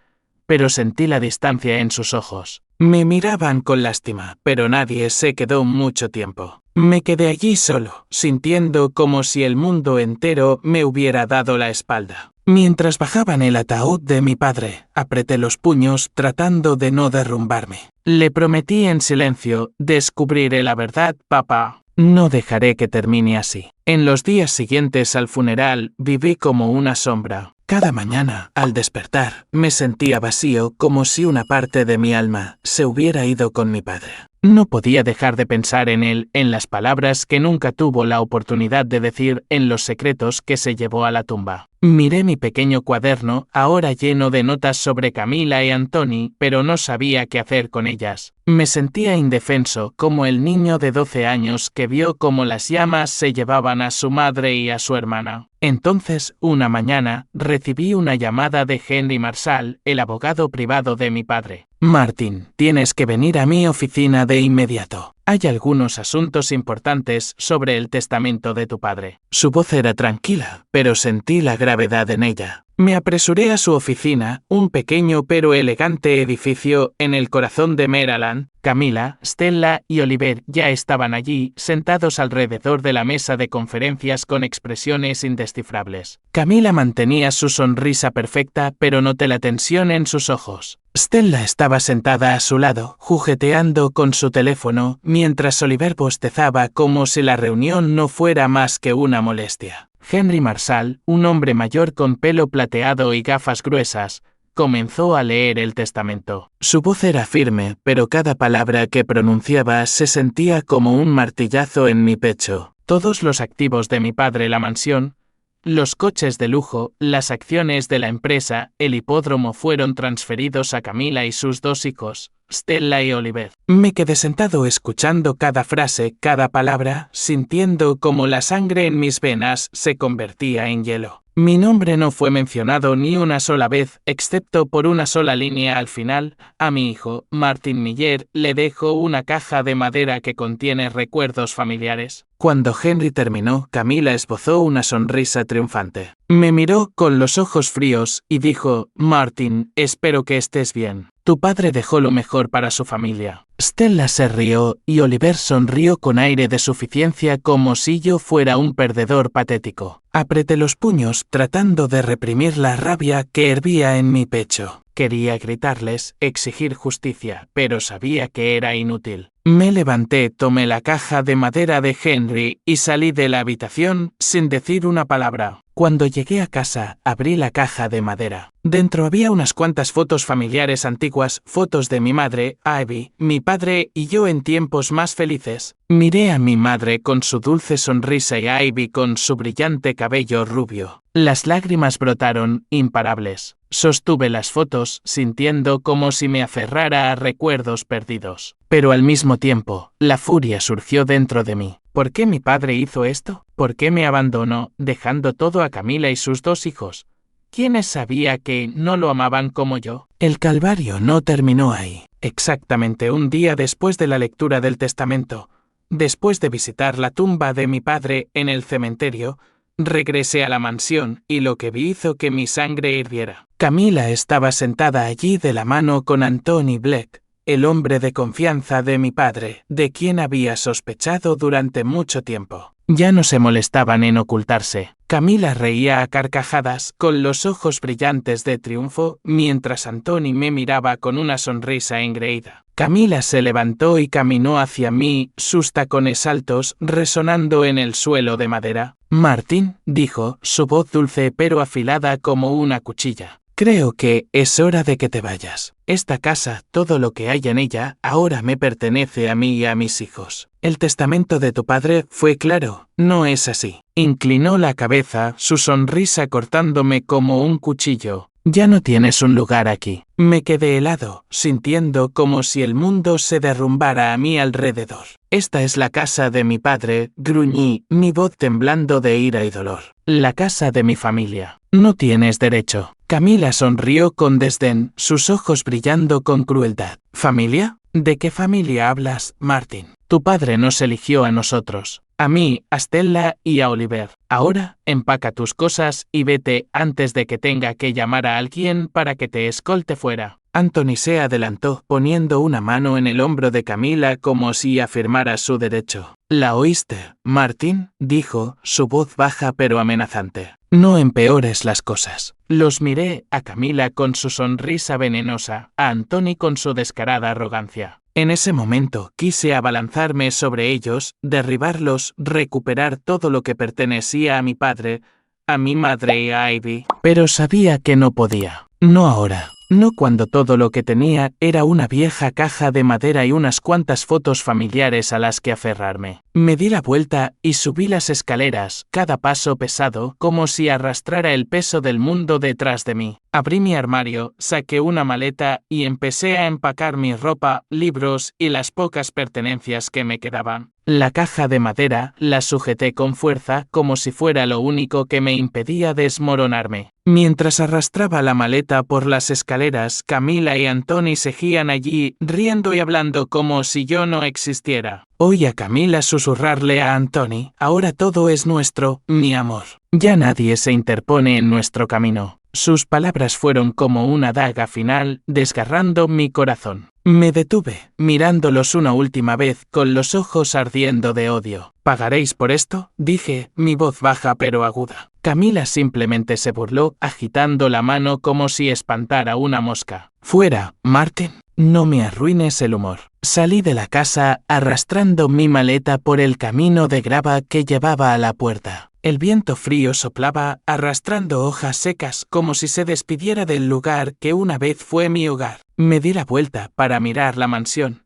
pero sentí la distancia en sus ojos. Me miraban con lástima, pero nadie se quedó mucho tiempo. Me quedé allí solo, sintiendo como si el mundo entero me hubiera dado la espalda. Mientras bajaban el ataúd de mi padre, apreté los puños tratando de no derrumbarme. Le prometí en silencio: descubriré la verdad, papá. No dejaré que termine así. En los días siguientes al funeral, viví como una sombra. Cada mañana, al despertar, me sentía vacío, como si una parte de mi alma se hubiera ido con mi padre. No podía dejar de pensar en él, en las palabras que nunca tuvo la oportunidad de decir, en los secretos que se llevó a la tumba. Miré mi pequeño cuaderno, ahora lleno de notas sobre Camila y Antoni, pero no sabía qué hacer con ellas. Me sentía indefenso, como el niño de 12 años que vio cómo las llamas se llevaban a su madre y a su hermana. Entonces, una mañana, recibí una llamada de Henry Marshall, el abogado privado de mi padre. Martin, tienes que venir a mi oficina de inmediato. Hay algunos asuntos importantes sobre el testamento de tu padre. Su voz era tranquila, pero sentí la gravedad en ella. Me apresuré a su oficina, un pequeño pero elegante edificio en el corazón de Maryland. Camila, Stella y Oliver ya estaban allí, sentados alrededor de la mesa de conferencias con expresiones indescifrables. Camila mantenía su sonrisa perfecta, pero noté la tensión en sus ojos. Stella estaba sentada a su lado, jugueteando con su teléfono, mientras Oliver bostezaba como si la reunión no fuera más que una molestia. Henry Marshall, un hombre mayor con pelo plateado y gafas gruesas, comenzó a leer el testamento. Su voz era firme, pero cada palabra que pronunciaba se sentía como un martillazo en mi pecho. Todos los activos de mi padre, la mansión, los coches de lujo, las acciones de la empresa, el hipódromo fueron transferidos a Camila y sus dos hijos, Stella y Oliver. Me quedé sentado escuchando cada frase, cada palabra, sintiendo como la sangre en mis venas se convertía en hielo. Mi nombre no fue mencionado ni una sola vez, excepto por una sola línea al final. A mi hijo, Martin Miller, le dejo una caja de madera que contiene recuerdos familiares. Cuando Henry terminó, Camila esbozó una sonrisa triunfante. Me miró con los ojos fríos y dijo: Martin, espero que estés bien. Tu padre dejó lo mejor para su familia. Stella se rió y Oliver sonrió con aire de suficiencia, como si yo fuera un perdedor patético. Apreté los puños tratando de reprimir la rabia que hervía en mi pecho. Quería gritarles, exigir justicia, pero sabía que era inútil. Me levanté, tomé la caja de madera de Henry y salí de la habitación sin decir una palabra. Cuando llegué a casa, abrí la caja de madera. Dentro había unas cuantas fotos familiares antiguas, fotos de mi madre, Ivy, mi padre y yo en tiempos más felices. Miré a mi madre con su dulce sonrisa y a Ivy con su brillante cabello rubio. Las lágrimas brotaron, imparables. Sostuve las fotos, sintiendo como si me aferrara a recuerdos perdidos. Pero al mismo tiempo, la furia surgió dentro de mí. ¿Por qué mi padre hizo esto? ¿Por qué me abandonó, dejando todo a Camila y sus dos hijos? ¿Quiénes sabía que no lo amaban como yo? El calvario no terminó ahí. Exactamente un día después de la lectura del testamento, después de visitar la tumba de mi padre en el cementerio, regresé a la mansión y lo que vi hizo que mi sangre hirviera. Camila estaba sentada allí de la mano con Antoni Black, el hombre de confianza de mi padre, de quien había sospechado durante mucho tiempo. Ya no se molestaban en ocultarse. Camila reía a carcajadas, con los ojos brillantes de triunfo, mientras Antoni me miraba con una sonrisa engreída. Camila se levantó y caminó hacia mí, sus tacones altos resonando en el suelo de madera. Martin, dijo, su voz dulce pero afilada como una cuchilla. Creo que es hora de que te vayas. Esta casa, todo lo que hay en ella, ahora me pertenece a mí y a mis hijos. El testamento de tu padre fue claro, ¿no es así? Inclinó la cabeza, su sonrisa cortándome como un cuchillo. Ya no tienes un lugar aquí. Me quedé helado, sintiendo como si el mundo se derrumbara a mi alrededor. Esta es la casa de mi padre, gruñí, mi voz temblando de ira y dolor. La casa de mi familia. No tienes derecho. Camila sonrió con desdén, sus ojos brillando con crueldad. ¿Familia? ¿De qué familia hablas, Martin? Tu padre nos eligió a nosotros. A mí, a Stella y a Oliver. Ahora, empaca tus cosas y vete antes de que tenga que llamar a alguien para que te escolte fuera. Anthony se adelantó, poniendo una mano en el hombro de Camila como si afirmara su derecho. ¿La oíste, Martin?, dijo, su voz baja pero amenazante. No empeores las cosas. Los miré, a Camila con su sonrisa venenosa, a Anthony con su descarada arrogancia. En ese momento quise abalanzarme sobre ellos, derribarlos, recuperar todo lo que pertenecía a mi padre, a mi madre y a Ivy. Pero sabía que no podía. No ahora. No cuando todo lo que tenía era una vieja caja de madera y unas cuantas fotos familiares a las que aferrarme. Me di la vuelta y subí las escaleras, cada paso pesado, como si arrastrara el peso del mundo detrás de mí. Abrí mi armario, saqué una maleta y empecé a empacar mi ropa, libros y las pocas pertenencias que me quedaban. La caja de madera la sujeté con fuerza como si fuera lo único que me impedía desmoronarme. Mientras arrastraba la maleta por las escaleras, Camila y Anthony seguían allí, riendo y hablando como si yo no existiera. Oí a Camila susurrarle a Anthony, ahora todo es nuestro, mi amor. Ya nadie se interpone en nuestro camino. Sus palabras fueron como una daga final, desgarrando mi corazón. Me detuve, mirándolos una última vez, con los ojos ardiendo de odio. ¿Pagaréis por esto?, dije, mi voz baja pero aguda. Camila simplemente se burló, agitando la mano como si espantara una mosca. Fuera, Martin. No me arruines el humor. Salí de la casa, arrastrando mi maleta por el camino de grava que llevaba a la puerta. El viento frío soplaba, arrastrando hojas secas como si se despidiera del lugar que una vez fue mi hogar. Me di la vuelta para mirar la mansión.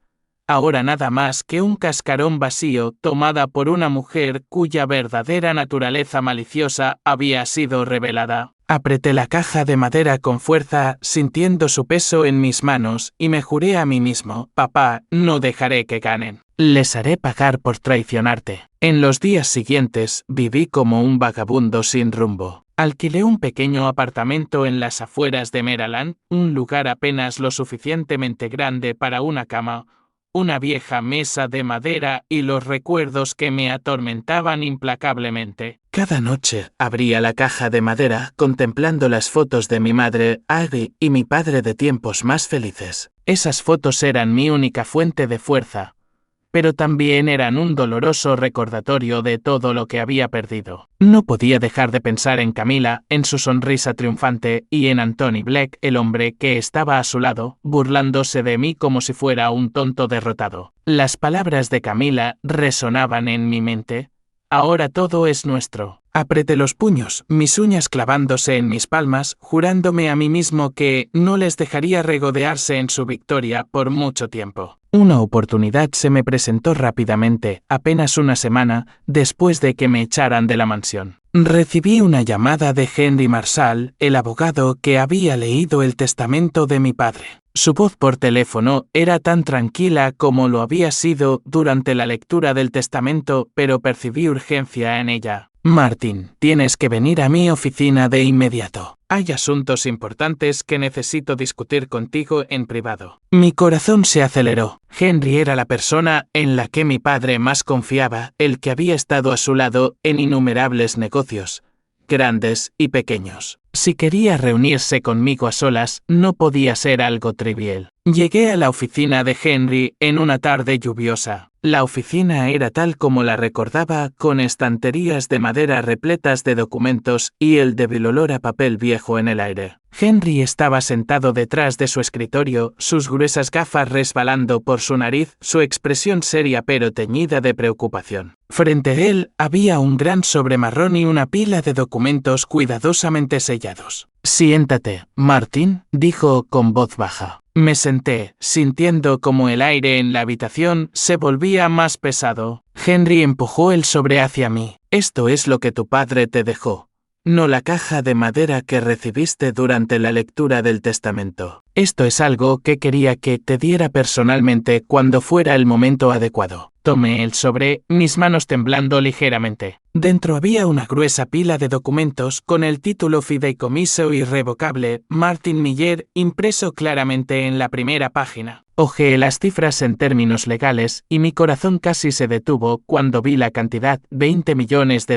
Ahora nada más que un cascarón vacío tomada por una mujer cuya verdadera naturaleza maliciosa había sido revelada. Apreté la caja de madera con fuerza, sintiendo su peso en mis manos, y me juré a mí mismo, papá, no dejaré que ganen. Les haré pagar por traicionarte. En los días siguientes, viví como un vagabundo sin rumbo. Alquilé un pequeño apartamento en las afueras de Maryland, un lugar apenas lo suficientemente grande para una cama, una vieja mesa de madera y los recuerdos que me atormentaban implacablemente. Cada noche abría la caja de madera contemplando las fotos de mi madre, Ivy, y mi padre de tiempos más felices. Esas fotos eran mi única fuente de fuerza, pero también eran un doloroso recordatorio de todo lo que había perdido. No podía dejar de pensar en Camila, en su sonrisa triunfante, y en Anthony Black, el hombre que estaba a su lado, burlándose de mí como si fuera un tonto derrotado. Las palabras de Camila resonaban en mi mente. Ahora todo es nuestro. Apreté los puños, mis uñas clavándose en mis palmas, jurándome a mí mismo que no les dejaría regodearse en su victoria por mucho tiempo. Una oportunidad se me presentó rápidamente, apenas una semana después de que me echaran de la mansión. Recibí una llamada de Henry Marshall, el abogado que había leído el testamento de mi padre. Su voz por teléfono era tan tranquila como lo había sido durante la lectura del testamento, pero percibí urgencia en ella. Martin, tienes que venir a mi oficina de inmediato. Hay asuntos importantes que necesito discutir contigo en privado. Mi corazón se aceleró. Henry era la persona en la que mi padre más confiaba, el que había estado a su lado en innumerables negocios, grandes y pequeños. Si quería reunirse conmigo a solas, no podía ser algo trivial. Llegué a la oficina de Henry en una tarde lluviosa. La oficina era tal como la recordaba, con estanterías de madera repletas de documentos y el débil olor a papel viejo en el aire. Henry estaba sentado detrás de su escritorio, sus gruesas gafas resbalando por su nariz, su expresión seria pero teñida de preocupación. Frente a él había un gran sobre marrón y una pila de documentos cuidadosamente sellados. «Siéntate, Martin», dijo con voz baja. Me senté, sintiendo como el aire en la habitación se volvía más pesado. Henry empujó el sobre hacia mí. «Esto es lo que tu padre te dejó, no la caja de madera que recibiste durante la lectura del testamento. Esto es algo que quería que te diera personalmente cuando fuera el momento adecuado». Tomé el sobre, mis manos temblando ligeramente. Dentro había una gruesa pila de documentos con el título Fideicomiso Irrevocable, Martin Miller, impreso claramente en la primera página. Hojeé las cifras en términos legales y mi corazón casi se detuvo cuando vi la cantidad, $20 millones.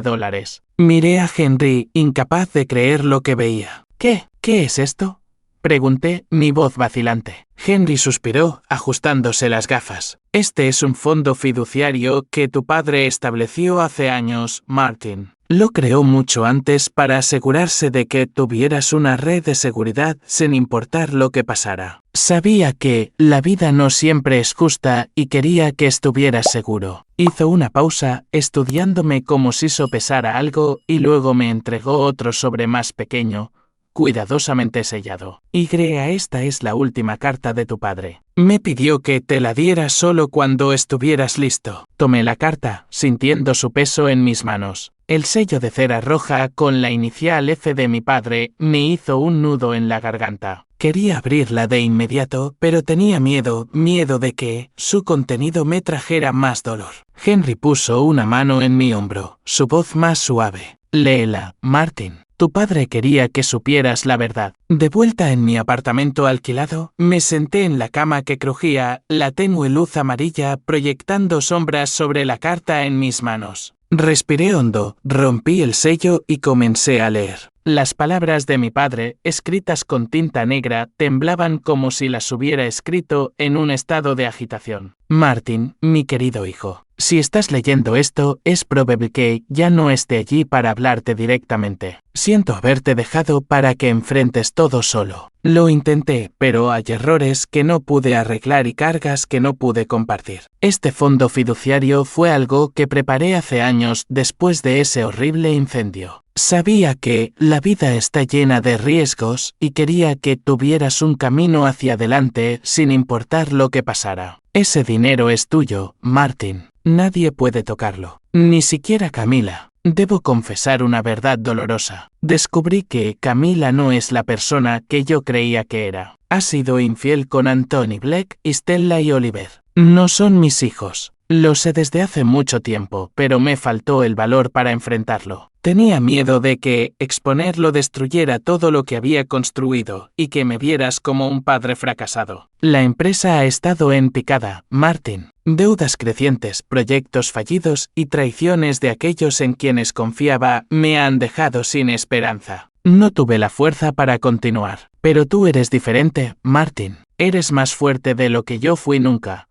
Miré a Henry, incapaz de creer lo que veía. ¿Qué es esto?, Pregunté, mi voz vacilante. Henry suspiró, ajustándose las gafas. Este es un fondo fiduciario que tu padre estableció hace años, Martin. Lo creó mucho antes para asegurarse de que tuvieras una red de seguridad sin importar lo que pasara. Sabía que la vida no siempre es justa y quería que estuvieras seguro. Hizo una pausa, estudiándome como si sopesara algo, y luego me entregó otro sobre más pequeño, cuidadosamente sellado. Esta es la última carta de tu padre. Me pidió que te la diera solo cuando estuvieras listo. Tomé la carta, sintiendo su peso en mis manos. El sello de cera roja con la inicial F de mi padre me hizo un nudo en la garganta. Quería abrirla de inmediato, pero tenía miedo de que su contenido me trajera más dolor. Henry puso una mano en mi hombro, su voz más suave. Léela, Martin. Tu padre quería que supieras la verdad. De vuelta en mi apartamento alquilado, me senté en la cama que crujía, la tenue luz amarilla proyectando sombras sobre la carta en mis manos. Respiré hondo, rompí el sello y comencé a leer. Las palabras de mi padre, escritas con tinta negra, temblaban como si las hubiera escrito en un estado de agitación. Martin, mi querido hijo, si estás leyendo esto, es probable que ya no esté allí para hablarte directamente. Siento haberte dejado para que enfrentes todo solo. Lo intenté, pero hay errores que no pude arreglar y cargas que no pude compartir. Este fondo fiduciario fue algo que preparé hace años después de ese horrible incendio. Sabía que la vida está llena de riesgos y quería que tuvieras un camino hacia adelante sin importar lo que pasara. Ese dinero es tuyo, Martin. Nadie puede tocarlo. Ni siquiera Camila. Debo confesar una verdad dolorosa. Descubrí que Camila no es la persona que yo creía que era. Ha sido infiel con Anthony Black, Stella y Oliver. No son mis hijos. Lo sé desde hace mucho tiempo, pero me faltó el valor para enfrentarlo. Tenía miedo de que exponerlo destruyera todo lo que había construido y que me vieras como un padre fracasado. La empresa ha estado en picada, Martin. Deudas crecientes, proyectos fallidos y traiciones de aquellos en quienes confiaba me han dejado sin esperanza. No tuve la fuerza para continuar. Pero tú eres diferente, Martin. Eres más fuerte de lo que yo fui nunca.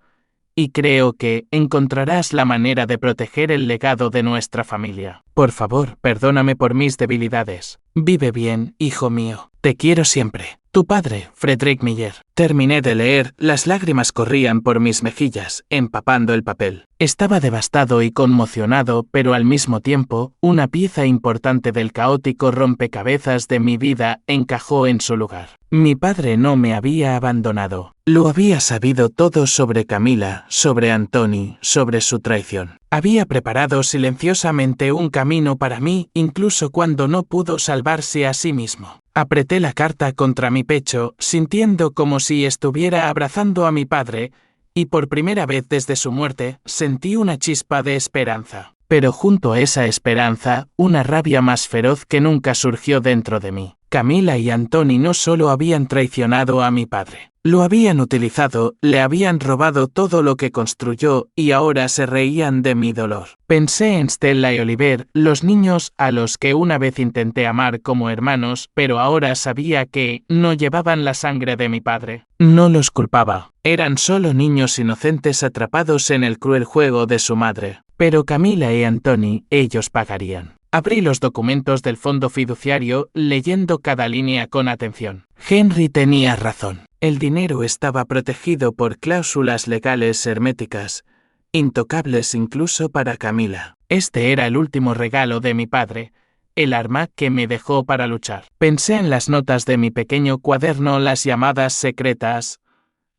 Y creo que encontrarás la manera de proteger el legado de nuestra familia. Por favor, perdóname por mis debilidades. Vive bien, hijo mío. Te quiero siempre. Tu padre, Frederick Miller. Terminé de leer, las lágrimas corrían por mis mejillas, empapando el papel. Estaba devastado y conmocionado, pero al mismo tiempo, una pieza importante del caótico rompecabezas de mi vida encajó en su lugar. Mi padre no me había abandonado. Lo había sabido todo sobre Camila, sobre Anthony, sobre su traición. Había preparado silenciosamente un camino para mí, incluso cuando no pudo salvarse a sí mismo. Apreté la carta contra mi pecho, sintiendo como si estuviera abrazando a mi padre, y por primera vez desde su muerte, sentí una chispa de esperanza. Pero junto a esa esperanza, una rabia más feroz que nunca surgió dentro de mí. Camila y Anthony no solo habían traicionado a mi padre. Lo habían utilizado, le habían robado todo lo que construyó y ahora se reían de mi dolor. Pensé en Stella y Oliver, los niños a los que una vez intenté amar como hermanos, pero ahora sabía que no llevaban la sangre de mi padre. No los culpaba. Eran solo niños inocentes atrapados en el cruel juego de su madre. Pero Camila y Anthony, ellos pagarían. Abrí los documentos del fondo fiduciario, leyendo cada línea con atención. Henry tenía razón. El dinero estaba protegido por cláusulas legales herméticas, intocables incluso para Camila. Este era el último regalo de mi padre, el arma que me dejó para luchar. Pensé en las notas de mi pequeño cuaderno, las llamadas secretas,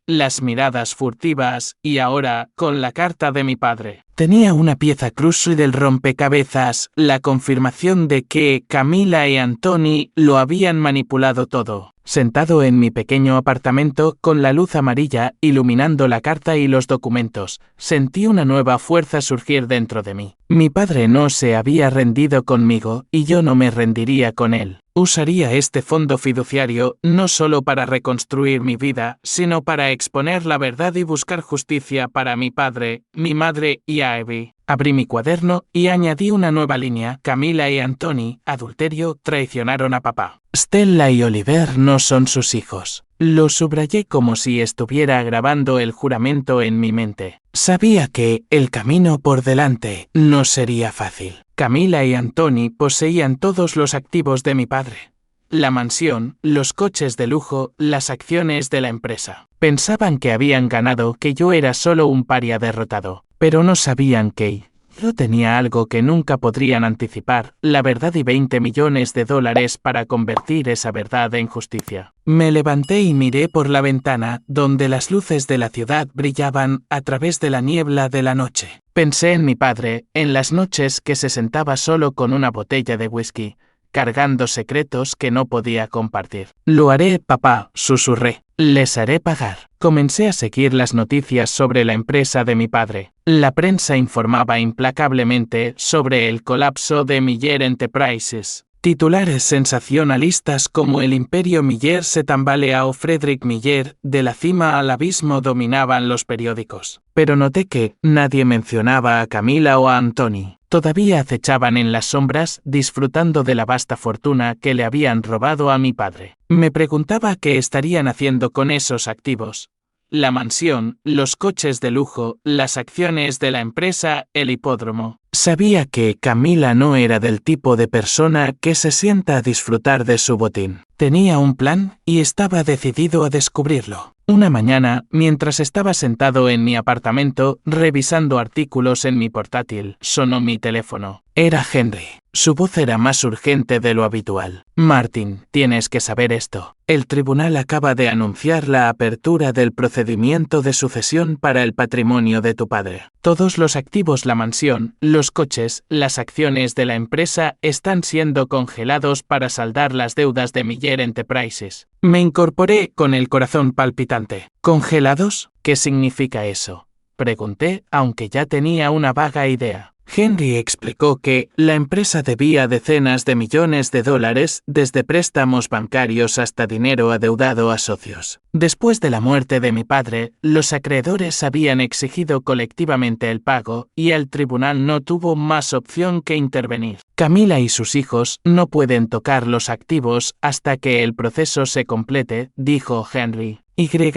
las miradas furtivas y ahora, con la carta de mi padre. Tenía una pieza crucial del rompecabezas, la confirmación de que Camila y Anthony lo habían manipulado todo. Sentado en mi pequeño apartamento, con la luz amarilla iluminando la carta y los documentos, sentí una nueva fuerza surgir dentro de mí. Mi padre no se había rendido conmigo y yo no me rendiría con él. Usaría este fondo fiduciario no solo para reconstruir mi vida, sino para exponer la verdad y buscar justicia para mi padre, mi madre y a Abby. Abrí mi cuaderno y añadí una nueva línea. Camila y Anthony, adulterio, traicionaron a papá. Stella y Oliver no son sus hijos. Lo subrayé como si estuviera grabando el juramento en mi mente. Sabía que el camino por delante no sería fácil. Camila y Anthony poseían todos los activos de mi padre. La mansión, los coches de lujo, las acciones de la empresa. Pensaban que habían ganado, que yo era solo un paria derrotado. Pero no sabían que yo tenía algo que nunca podrían anticipar, la verdad y $20 millones para convertir esa verdad en justicia. Me levanté y miré por la ventana, donde las luces de la ciudad brillaban a través de la niebla de la noche. Pensé en mi padre, en las noches que se sentaba solo con una botella de whisky, cargando secretos que no podía compartir. Lo haré, papá, susurré. Les haré pagar. Comencé a seguir las noticias sobre la empresa de mi padre. La prensa informaba implacablemente sobre el colapso de Miller Enterprises. Titulares sensacionalistas como el imperio Miller se tambalea o Frederick Miller, de la cima al abismo, dominaban los periódicos. Pero noté que nadie mencionaba a Camila o a Anthony. Todavía acechaban en las sombras, disfrutando de la vasta fortuna que le habían robado a mi padre. Me preguntaba qué estarían haciendo con esos activos. La mansión, los coches de lujo, las acciones de la empresa, el hipódromo. Sabía que Camila no era del tipo de persona que se sienta a disfrutar de su botín. Tenía un plan y estaba decidido a descubrirlo. Una mañana, mientras estaba sentado en mi apartamento, revisando artículos en mi portátil, sonó mi teléfono. Era Henry. Su voz era más urgente de lo habitual. Martin, tienes que saber esto. El tribunal acaba de anunciar la apertura del procedimiento de sucesión para el patrimonio de tu padre. Todos los activos, la mansión, los coches, las acciones de la empresa están siendo congelados para saldar las deudas de Miller Enterprises. Me incorporé con el corazón palpitante. ¿Congelados? ¿Qué significa eso?, pregunté, aunque ya tenía una vaga idea. Henry explicó que la empresa debía decenas de millones de dólares, desde préstamos bancarios hasta dinero adeudado a socios. Después de la muerte de mi padre, los acreedores habían exigido colectivamente el pago y el tribunal no tuvo más opción que intervenir. Camila y sus hijos no pueden tocar los activos hasta que el proceso se complete, dijo Henry.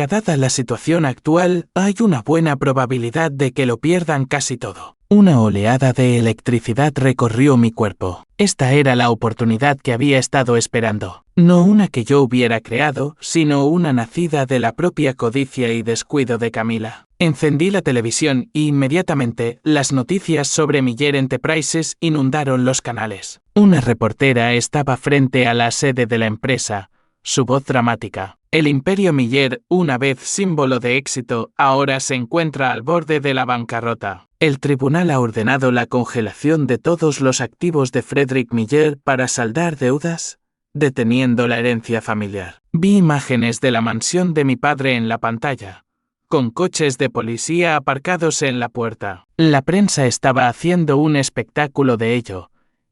Dada la situación actual, hay una buena probabilidad de que lo pierdan casi todo. Una oleada de electricidad recorrió mi cuerpo. Esta era la oportunidad que había estado esperando. No una que yo hubiera creado, sino una nacida de la propia codicia y descuido de Camila. Encendí la televisión y inmediatamente las noticias sobre Miller Enterprises inundaron los canales. Una reportera estaba frente a la sede de la empresa, su voz dramática. El imperio Miller, una vez símbolo de éxito, ahora se encuentra al borde de la bancarrota. El tribunal ha ordenado la congelación de todos los activos de Frederick Miller para saldar deudas, deteniendo la herencia familiar. Vi imágenes de la mansión de mi padre en la pantalla, con coches de policía aparcados en la puerta. La prensa estaba haciendo un espectáculo de ello,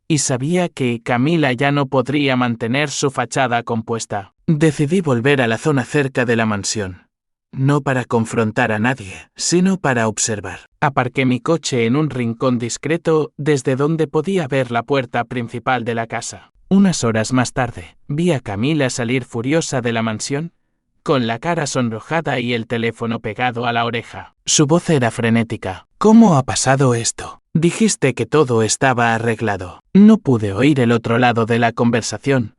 y sabía que Camila ya no podría mantener su fachada compuesta. Decidí volver a la zona cerca de la mansión. No para confrontar a nadie, sino para observar. Aparqué mi coche en un rincón discreto desde donde podía ver la puerta principal de la casa. Unas horas más tarde, vi a Camila salir furiosa de la mansión, con la cara sonrojada y el teléfono pegado a la oreja. Su voz era frenética. ¿Cómo ha pasado esto? Dijiste que todo estaba arreglado. No pude oír el otro lado de la conversación,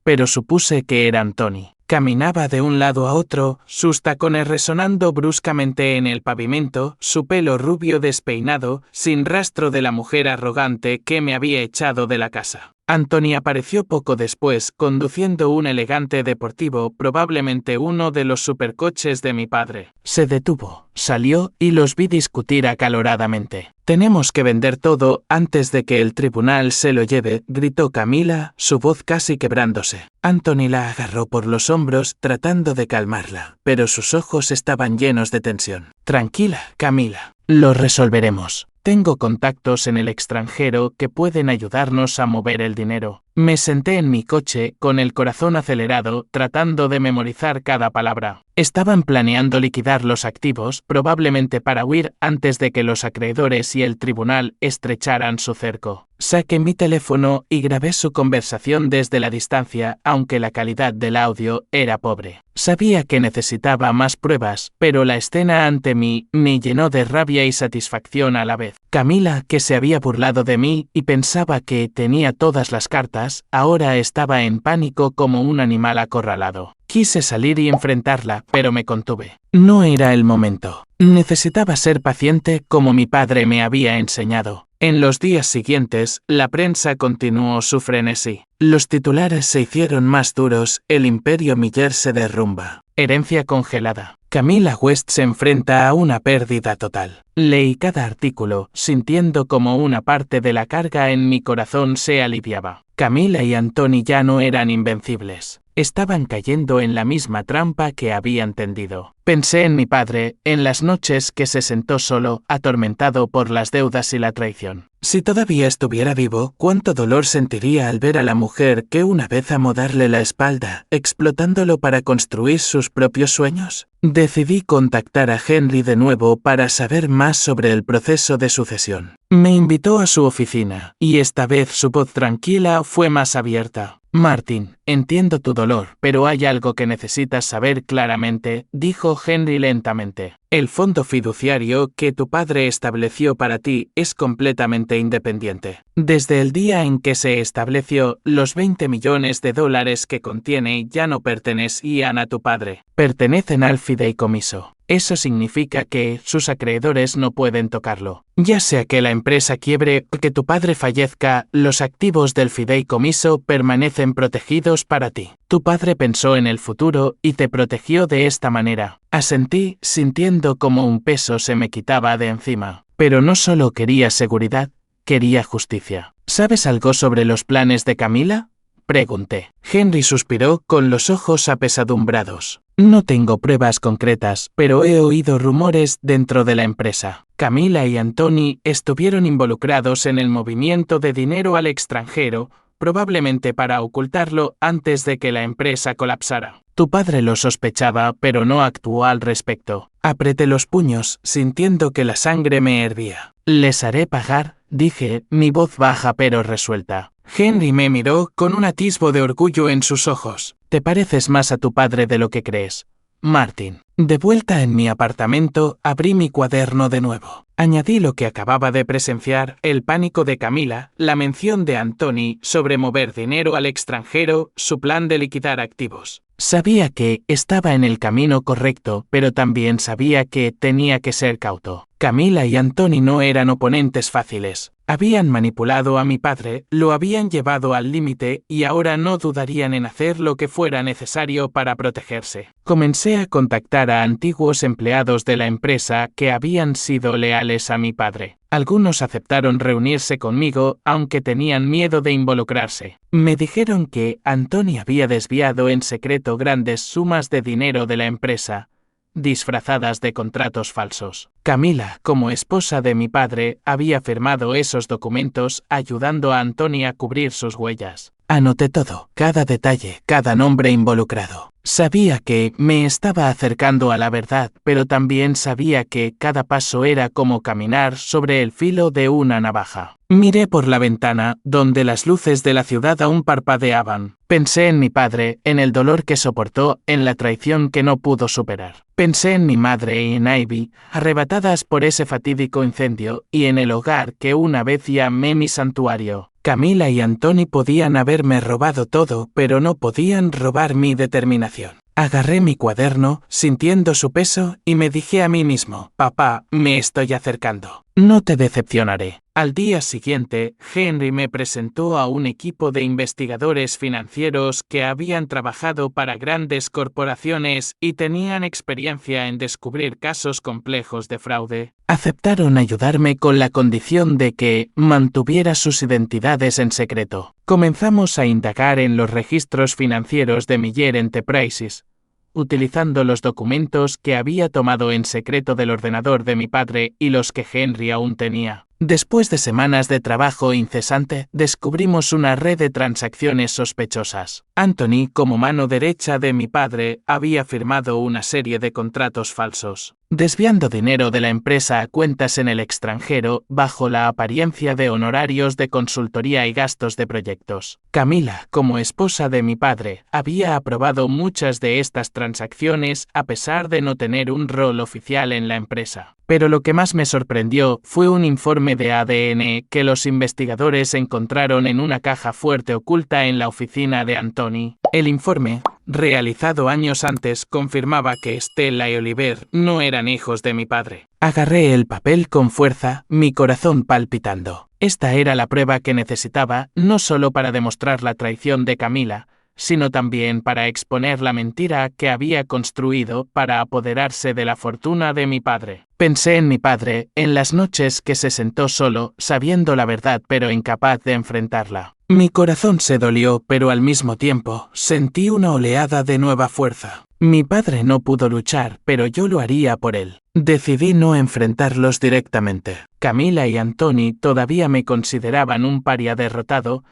pero supuse que era Anthony. Caminaba de un lado a otro, sus tacones resonando bruscamente en el pavimento, su pelo rubio despeinado, sin rastro de la mujer arrogante que me había echado de la casa. Anthony apareció poco después, conduciendo un elegante deportivo, probablemente uno de los supercoches de mi padre. Se detuvo, salió y los vi discutir acaloradamente. «Tenemos que vender todo antes de que el tribunal se lo lleve», gritó Camila, su voz casi quebrándose. Anthony la agarró por los hombros tratando de calmarla, pero sus ojos estaban llenos de tensión. «Tranquila, Camila. Lo resolveremos. Tengo contactos en el extranjero que pueden ayudarnos a mover el dinero». Me senté en mi coche, con el corazón acelerado, tratando de memorizar cada palabra. Estaban planeando liquidar los activos, probablemente para huir antes de que los acreedores y el tribunal estrecharan su cerco. Saqué mi teléfono y grabé su conversación desde la distancia, aunque la calidad del audio era pobre. Sabía que necesitaba más pruebas, pero la escena ante mí me llenó de rabia y satisfacción a la vez. Camila, que se había burlado de mí y pensaba que tenía todas las cartas, ahora estaba en pánico como un animal acorralado. Quise salir y enfrentarla, pero me contuve. No era el momento. Necesitaba ser paciente como mi padre me había enseñado. En los días siguientes, la prensa continuó su frenesí. Los titulares se hicieron más duros, el imperio Miller se derrumba. Herencia congelada. Camila West se enfrenta a una pérdida total. Leí cada artículo, sintiendo como una parte de la carga en mi corazón se aliviaba. Camila y Anthony ya no eran invencibles. Estaban cayendo en la misma trampa que habían tendido. Pensé en mi padre, en las noches que se sentó solo, atormentado por las deudas y la traición. Si todavía estuviera vivo, cuánto dolor sentiría al ver a la mujer que una vez amó darle la espalda, explotándolo para construir sus propios sueños. Decidí contactar a Henry de nuevo para saber más sobre el proceso de sucesión. Me invitó a su oficina, y esta vez su voz tranquila fue más abierta. Martin, entiendo tu dolor, pero hay algo que necesitas saber claramente, dijo Henry lentamente. El fondo fiduciario que tu padre estableció para ti es completamente independiente. Desde el día en que se estableció, los 20 millones de dólares que contiene ya no pertenecían a tu padre, pertenecen al fideicomiso. Eso significa que sus acreedores no pueden tocarlo. Ya sea que la empresa quiebre o que tu padre fallezca, los activos del fideicomiso permanecen protegidos para ti. Tu padre pensó en el futuro y te protegió de esta manera. Asentí, sintiendo como un peso se me quitaba de encima. Pero no solo quería seguridad, quería justicia. ¿Sabes algo sobre los planes de Camila?, pregunté. Henry suspiró con los ojos apesadumbrados. No tengo pruebas concretas, pero he oído rumores dentro de la empresa. Camila y Anthony estuvieron involucrados en el movimiento de dinero al extranjero, probablemente para ocultarlo antes de que la empresa colapsara. Tu padre lo sospechaba, pero no actuó al respecto. Apreté los puños, sintiendo que la sangre me hervía. Les haré pagar, dije, mi voz baja pero resuelta. Henry me miró con un atisbo de orgullo en sus ojos. Te pareces más a tu padre de lo que crees, Martin. De vuelta en mi apartamento, abrí mi cuaderno de nuevo. Añadí lo que acababa de presenciar, el pánico de Camila, la mención de Anthony sobre mover dinero al extranjero, su plan de liquidar activos. Sabía que estaba en el camino correcto, pero también sabía que tenía que ser cauto. Camila y Anthony no eran oponentes fáciles. Habían manipulado a mi padre, lo habían llevado al límite y ahora no dudarían en hacer lo que fuera necesario para protegerse. Comencé a contactar a antiguos empleados de la empresa que habían sido leales a mi padre. Algunos aceptaron reunirse conmigo, aunque tenían miedo de involucrarse. Me dijeron que Anthony había desviado en secreto grandes sumas de dinero de la empresa, disfrazadas de contratos falsos. Camila, como esposa de mi padre, había firmado esos documentos ayudando a Anthony a cubrir sus huellas. Anoté todo, cada detalle, cada nombre involucrado. Sabía que me estaba acercando a la verdad, pero también sabía que cada paso era como caminar sobre el filo de una navaja. Miré por la ventana, donde las luces de la ciudad aún parpadeaban. Pensé en mi padre, en el dolor que soportó, en la traición que no pudo superar. Pensé en mi madre y en Ivy, arrebatadas por ese fatídico incendio, y en el hogar que una vez llamé mi santuario. Camila y Anthony podían haberme robado todo, pero no podían robar mi determinación. Agarré mi cuaderno, sintiendo su peso, y me dije a mí mismo, papá, me estoy acercando. No te decepcionaré. Al día siguiente, Henry me presentó a un equipo de investigadores financieros que habían trabajado para grandes corporaciones y tenían experiencia en descubrir casos complejos de fraude. Aceptaron ayudarme con la condición de que mantuviera sus identidades en secreto. Comenzamos a indagar en los registros financieros de Miller Enterprises, utilizando los documentos que había tomado en secreto del ordenador de mi padre y los que Henry aún tenía. Después de semanas de trabajo incesante, descubrimos una red de transacciones sospechosas. Anthony, como mano derecha de mi padre, había firmado una serie de contratos falsos, desviando dinero de la empresa a cuentas en el extranjero bajo la apariencia de honorarios de consultoría y gastos de proyectos. Camila, como esposa de mi padre, había aprobado muchas de estas transacciones a pesar de no tener un rol oficial en la empresa. Pero lo que más me sorprendió fue un informe de ADN que los investigadores encontraron en una caja fuerte oculta en la oficina de Anthony. El informe, realizado años antes, confirmaba que Stella y Oliver no eran hijos de mi padre. Agarré el papel con fuerza, mi corazón palpitando. Esta era la prueba que necesitaba, no solo para demostrar la traición de Camila, sino también para exponer la mentira que había construido para apoderarse de la fortuna de mi padre. Pensé en mi padre, en las noches que se sentó solo, sabiendo la verdad pero incapaz de enfrentarla. Mi corazón se dolió, pero al mismo tiempo, sentí una oleada de nueva fuerza. Mi padre no pudo luchar, pero yo lo haría por él. Decidí no enfrentarlos directamente. Camila y Anthony todavía me consideraban un paria derrotado,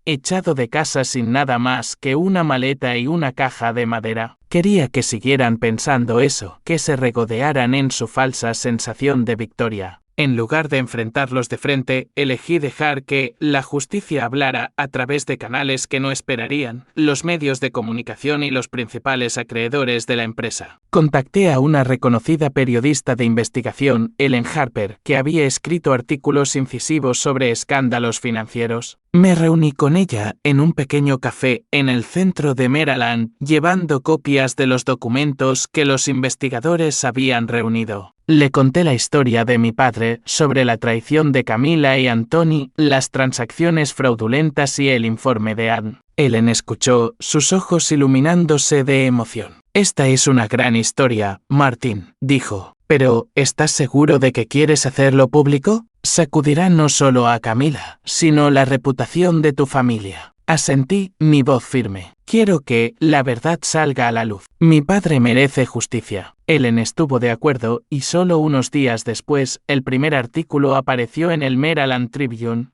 echado de casa sin nada más que una maleta y una caja de madera. Quería que siguieran pensando eso, que se regodearan en su falsa sensación de victoria. En lugar de enfrentarlos de frente, elegí dejar que la justicia hablara a través de canales que no esperarían, los medios de comunicación y los principales acreedores de la empresa. Contacté a una reconocida periodista de investigación, Ellen Harper, que había escrito artículos incisivos sobre escándalos financieros. Me reuní con ella en un pequeño café en el centro de Maryland, llevando copias de los documentos que los investigadores habían reunido. Le conté la historia de mi padre sobre la traición de Camila y Anthony, las transacciones fraudulentas y el informe de Anne. Ellen escuchó, sus ojos iluminándose de emoción. Esta es una gran historia, Martin, dijo. Pero, ¿estás seguro de que quieres hacerlo público? Sacudirá no solo a Camila, sino la reputación de tu familia. Asentí, mi voz firme. Quiero que la verdad salga a la luz. Mi padre merece justicia. Ellen estuvo de acuerdo y solo unos días después, el primer artículo apareció en el Maryland Tribune.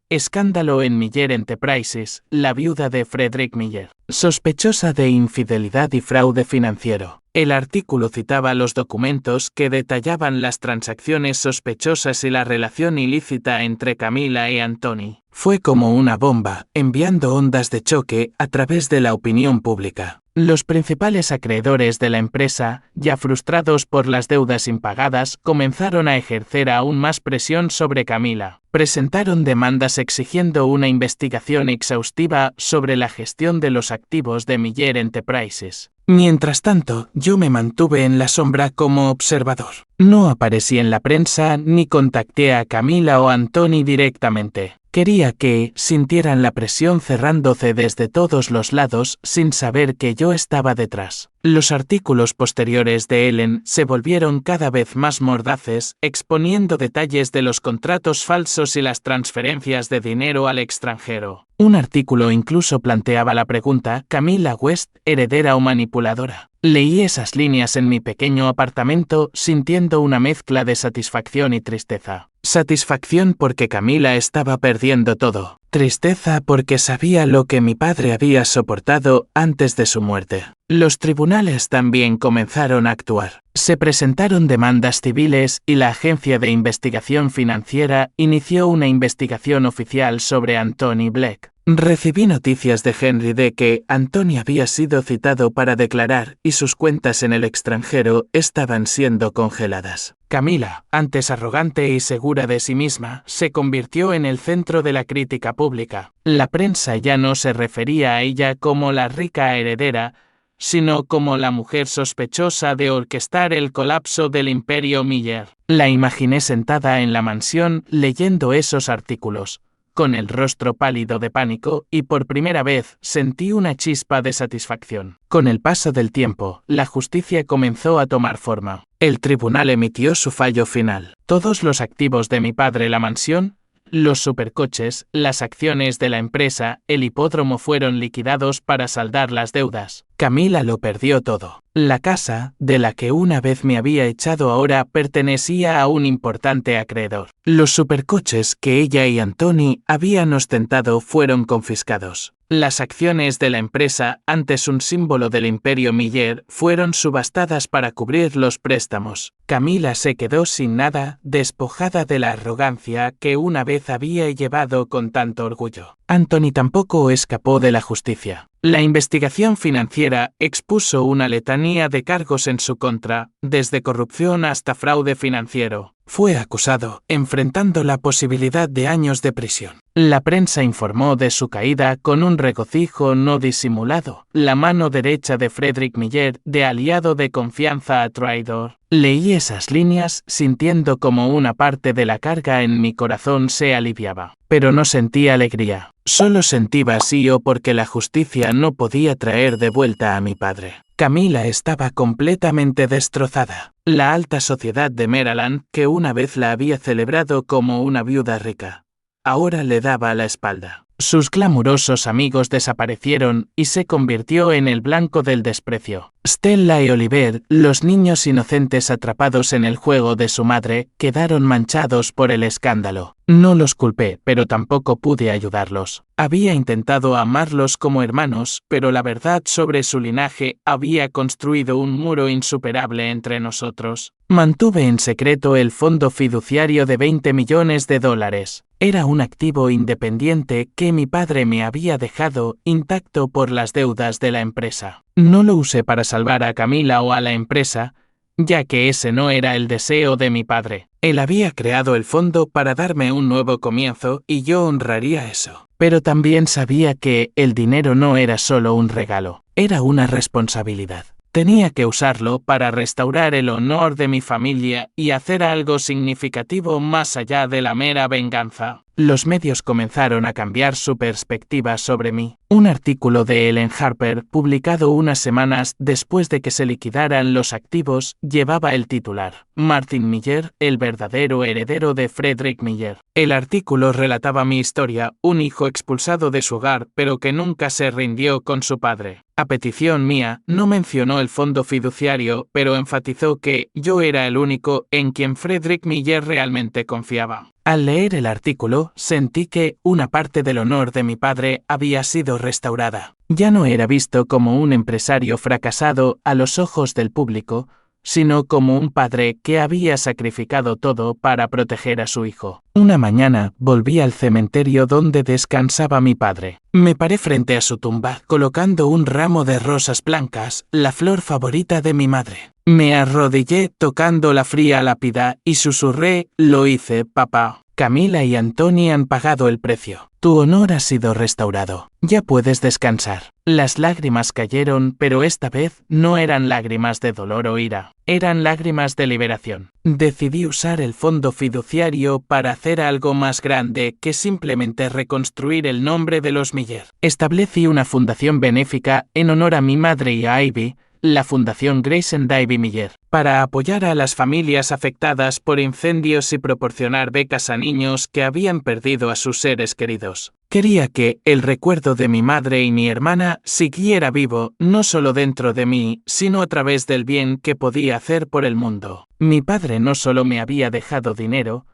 Escándalo en Miller Enterprises, la viuda de Frederick Miller, sospechosa de infidelidad y fraude financiero. El artículo citaba los documentos que detallaban las transacciones sospechosas y la relación ilícita entre Camila y Anthony. Fue como una bomba, enviando ondas de choque a través de la opinión pública. Los principales acreedores de la empresa, ya frustrados por las deudas impagadas, comenzaron a ejercer aún más presión sobre Camila. Presentaron demandas exigiendo una investigación exhaustiva sobre la gestión de los activos de Miller Enterprises. Mientras tanto, yo me mantuve en la sombra como observador. No aparecí en la prensa ni contacté a Camila o Anthony directamente. Quería que sintieran la presión cerrándose desde todos los lados sin saber que yo estaba detrás. Los artículos posteriores de Ellen se volvieron cada vez más mordaces, exponiendo detalles de los contratos falsos y las transferencias de dinero al extranjero. Un artículo incluso planteaba la pregunta, ¿Camila West, heredera o manipuladora? Leí esas líneas en mi pequeño apartamento, sintiendo una mezcla de satisfacción y tristeza. Satisfacción porque Camila estaba perdiendo todo. Tristeza porque sabía lo que mi padre había soportado antes de su muerte. Los tribunales también comenzaron a actuar. Se presentaron demandas civiles y la Agencia de Investigación Financiera inició una investigación oficial sobre Anthony Black. Recibí noticias de Henry de que Anthony había sido citado para declarar y sus cuentas en el extranjero estaban siendo congeladas. Camila, antes arrogante y segura de sí misma, se convirtió en el centro de la crítica pública. La prensa ya no se refería a ella como la rica heredera, sino como la mujer sospechosa de orquestar el colapso del imperio Miller. La imaginé sentada en la mansión leyendo esos artículos, con el rostro pálido de pánico, y por primera vez sentí una chispa de satisfacción. Con el paso del tiempo, la justicia comenzó a tomar forma. El tribunal emitió su fallo final. Todos los activos de mi padre, la mansión, los supercoches, las acciones de la empresa, el hipódromo fueron liquidados para saldar las deudas. Camila lo perdió todo. La casa, de la que una vez me había echado, ahora pertenecía a un importante acreedor. Los supercoches que ella y Antoni habían ostentado fueron confiscados. Las acciones de la empresa, antes un símbolo del imperio Miller, fueron subastadas para cubrir los préstamos. Camila se quedó sin nada, despojada de la arrogancia que una vez había llevado con tanto orgullo. Antoni tampoco escapó de la justicia. La investigación financiera expuso una letanía de cargos en su contra, desde corrupción hasta fraude financiero. Fue acusado, enfrentando la posibilidad de años de prisión. La prensa informó de su caída con un regocijo no disimulado. La mano derecha de Frédéric Miller, de aliado de confianza a traidor. Leí esas líneas sintiendo como una parte de la carga en mi corazón se aliviaba. Pero no sentí alegría. Solo sentí vacío porque la justicia no podía traer de vuelta a mi padre. Camila estaba completamente destrozada. La alta sociedad de Maryland, que una vez la había celebrado como una viuda rica, ahora le daba la espalda. Sus glamurosos amigos desaparecieron y se convirtió en el blanco del desprecio. Stella y Oliver, los niños inocentes atrapados en el juego de su madre, quedaron manchados por el escándalo. No los culpé, pero tampoco pude ayudarlos. Había intentado amarlos como hermanos, pero la verdad sobre su linaje había construido un muro insuperable entre nosotros. Mantuve en secreto el fondo fiduciario de $20 millones. Era un activo independiente que mi padre me había dejado intacto por las deudas de la empresa. No lo usé para salvar a Camila o a la empresa, ya que ese no era el deseo de mi padre. Él había creado el fondo para darme un nuevo comienzo y yo honraría eso. Pero también sabía que el dinero no era solo un regalo, era una responsabilidad. Tenía que usarlo para restaurar el honor de mi familia y hacer algo significativo más allá de la mera venganza. Los medios comenzaron a cambiar su perspectiva sobre mí. Un artículo de Ellen Harper, publicado unas semanas después de que se liquidaran los activos, llevaba el titular: Martin Miller, el verdadero heredero de Frédéric Miller. El artículo relataba mi historia, un hijo expulsado de su hogar, pero que nunca se rindió con su padre. A petición mía, no mencionó el fondo fiduciario, pero enfatizó que yo era el único en quien Frédéric Miller realmente confiaba. Al leer el artículo, sentí que una parte del honor de mi padre había sido restaurada. Ya no era visto como un empresario fracasado a los ojos del público, sino como un padre que había sacrificado todo para proteger a su hijo. Una mañana volví al cementerio donde descansaba mi padre. Me paré frente a su tumba, colocando un ramo de rosas blancas, la flor favorita de mi madre. Me arrodillé tocando la fría lápida y susurré: lo hice, papá. Camila y Antoni han pagado el precio. Tu honor ha sido restaurado. Ya puedes descansar. Las lágrimas cayeron, pero esta vez no eran lágrimas de dolor o ira. Eran lágrimas de liberación. Decidí usar el fondo fiduciario para hacer algo más grande que simplemente reconstruir el nombre de los Miller. Establecí una fundación benéfica en honor a mi madre y a Ivy, la Fundación Grace and Ivy Miller, para apoyar a las familias afectadas por incendios y proporcionar becas a niños que habían perdido a sus seres queridos. Quería que el recuerdo de mi madre y mi hermana siguiera vivo, no solo dentro de mí, sino a través del bien que podía hacer por el mundo. Mi padre no solo me había dejado dinero,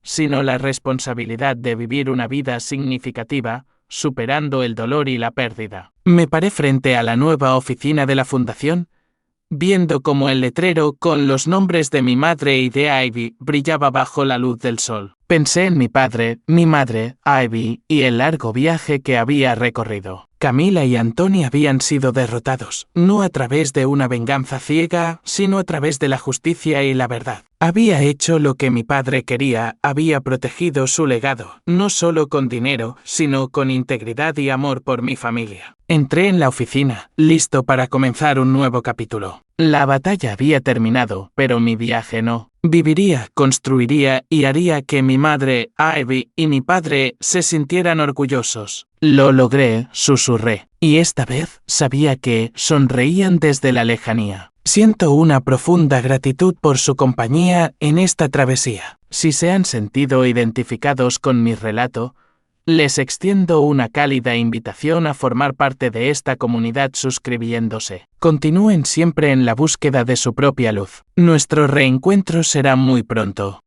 sino la responsabilidad de vivir una vida significativa, superando el dolor y la pérdida. Me paré frente a la nueva oficina de la fundación, viendo cómo el letrero con los nombres de mi madre y de Ivy brillaba bajo la luz del sol. Pensé en mi padre, mi madre, Ivy, y el largo viaje que había recorrido. Camila y Antoni habían sido derrotados, no a través de una venganza ciega, sino a través de la justicia y la verdad. Había hecho lo que mi padre quería, había protegido su legado, no solo con dinero, sino con integridad y amor por mi familia. Entré en la oficina, listo para comenzar un nuevo capítulo. La batalla había terminado, pero mi viaje no. Viviría, construiría y haría que mi madre, Ivy, y mi padre se sintieran orgullosos. Lo logré, susurré, y esta vez sabía que sonreían desde la lejanía. Siento una profunda gratitud por su compañía en esta travesía. Si se han sentido identificados con mi relato, Les extiendo una cálida invitación a formar parte de esta comunidad suscribiéndose. Continúen siempre en la búsqueda de su propia luz. Nuestro reencuentro será muy pronto.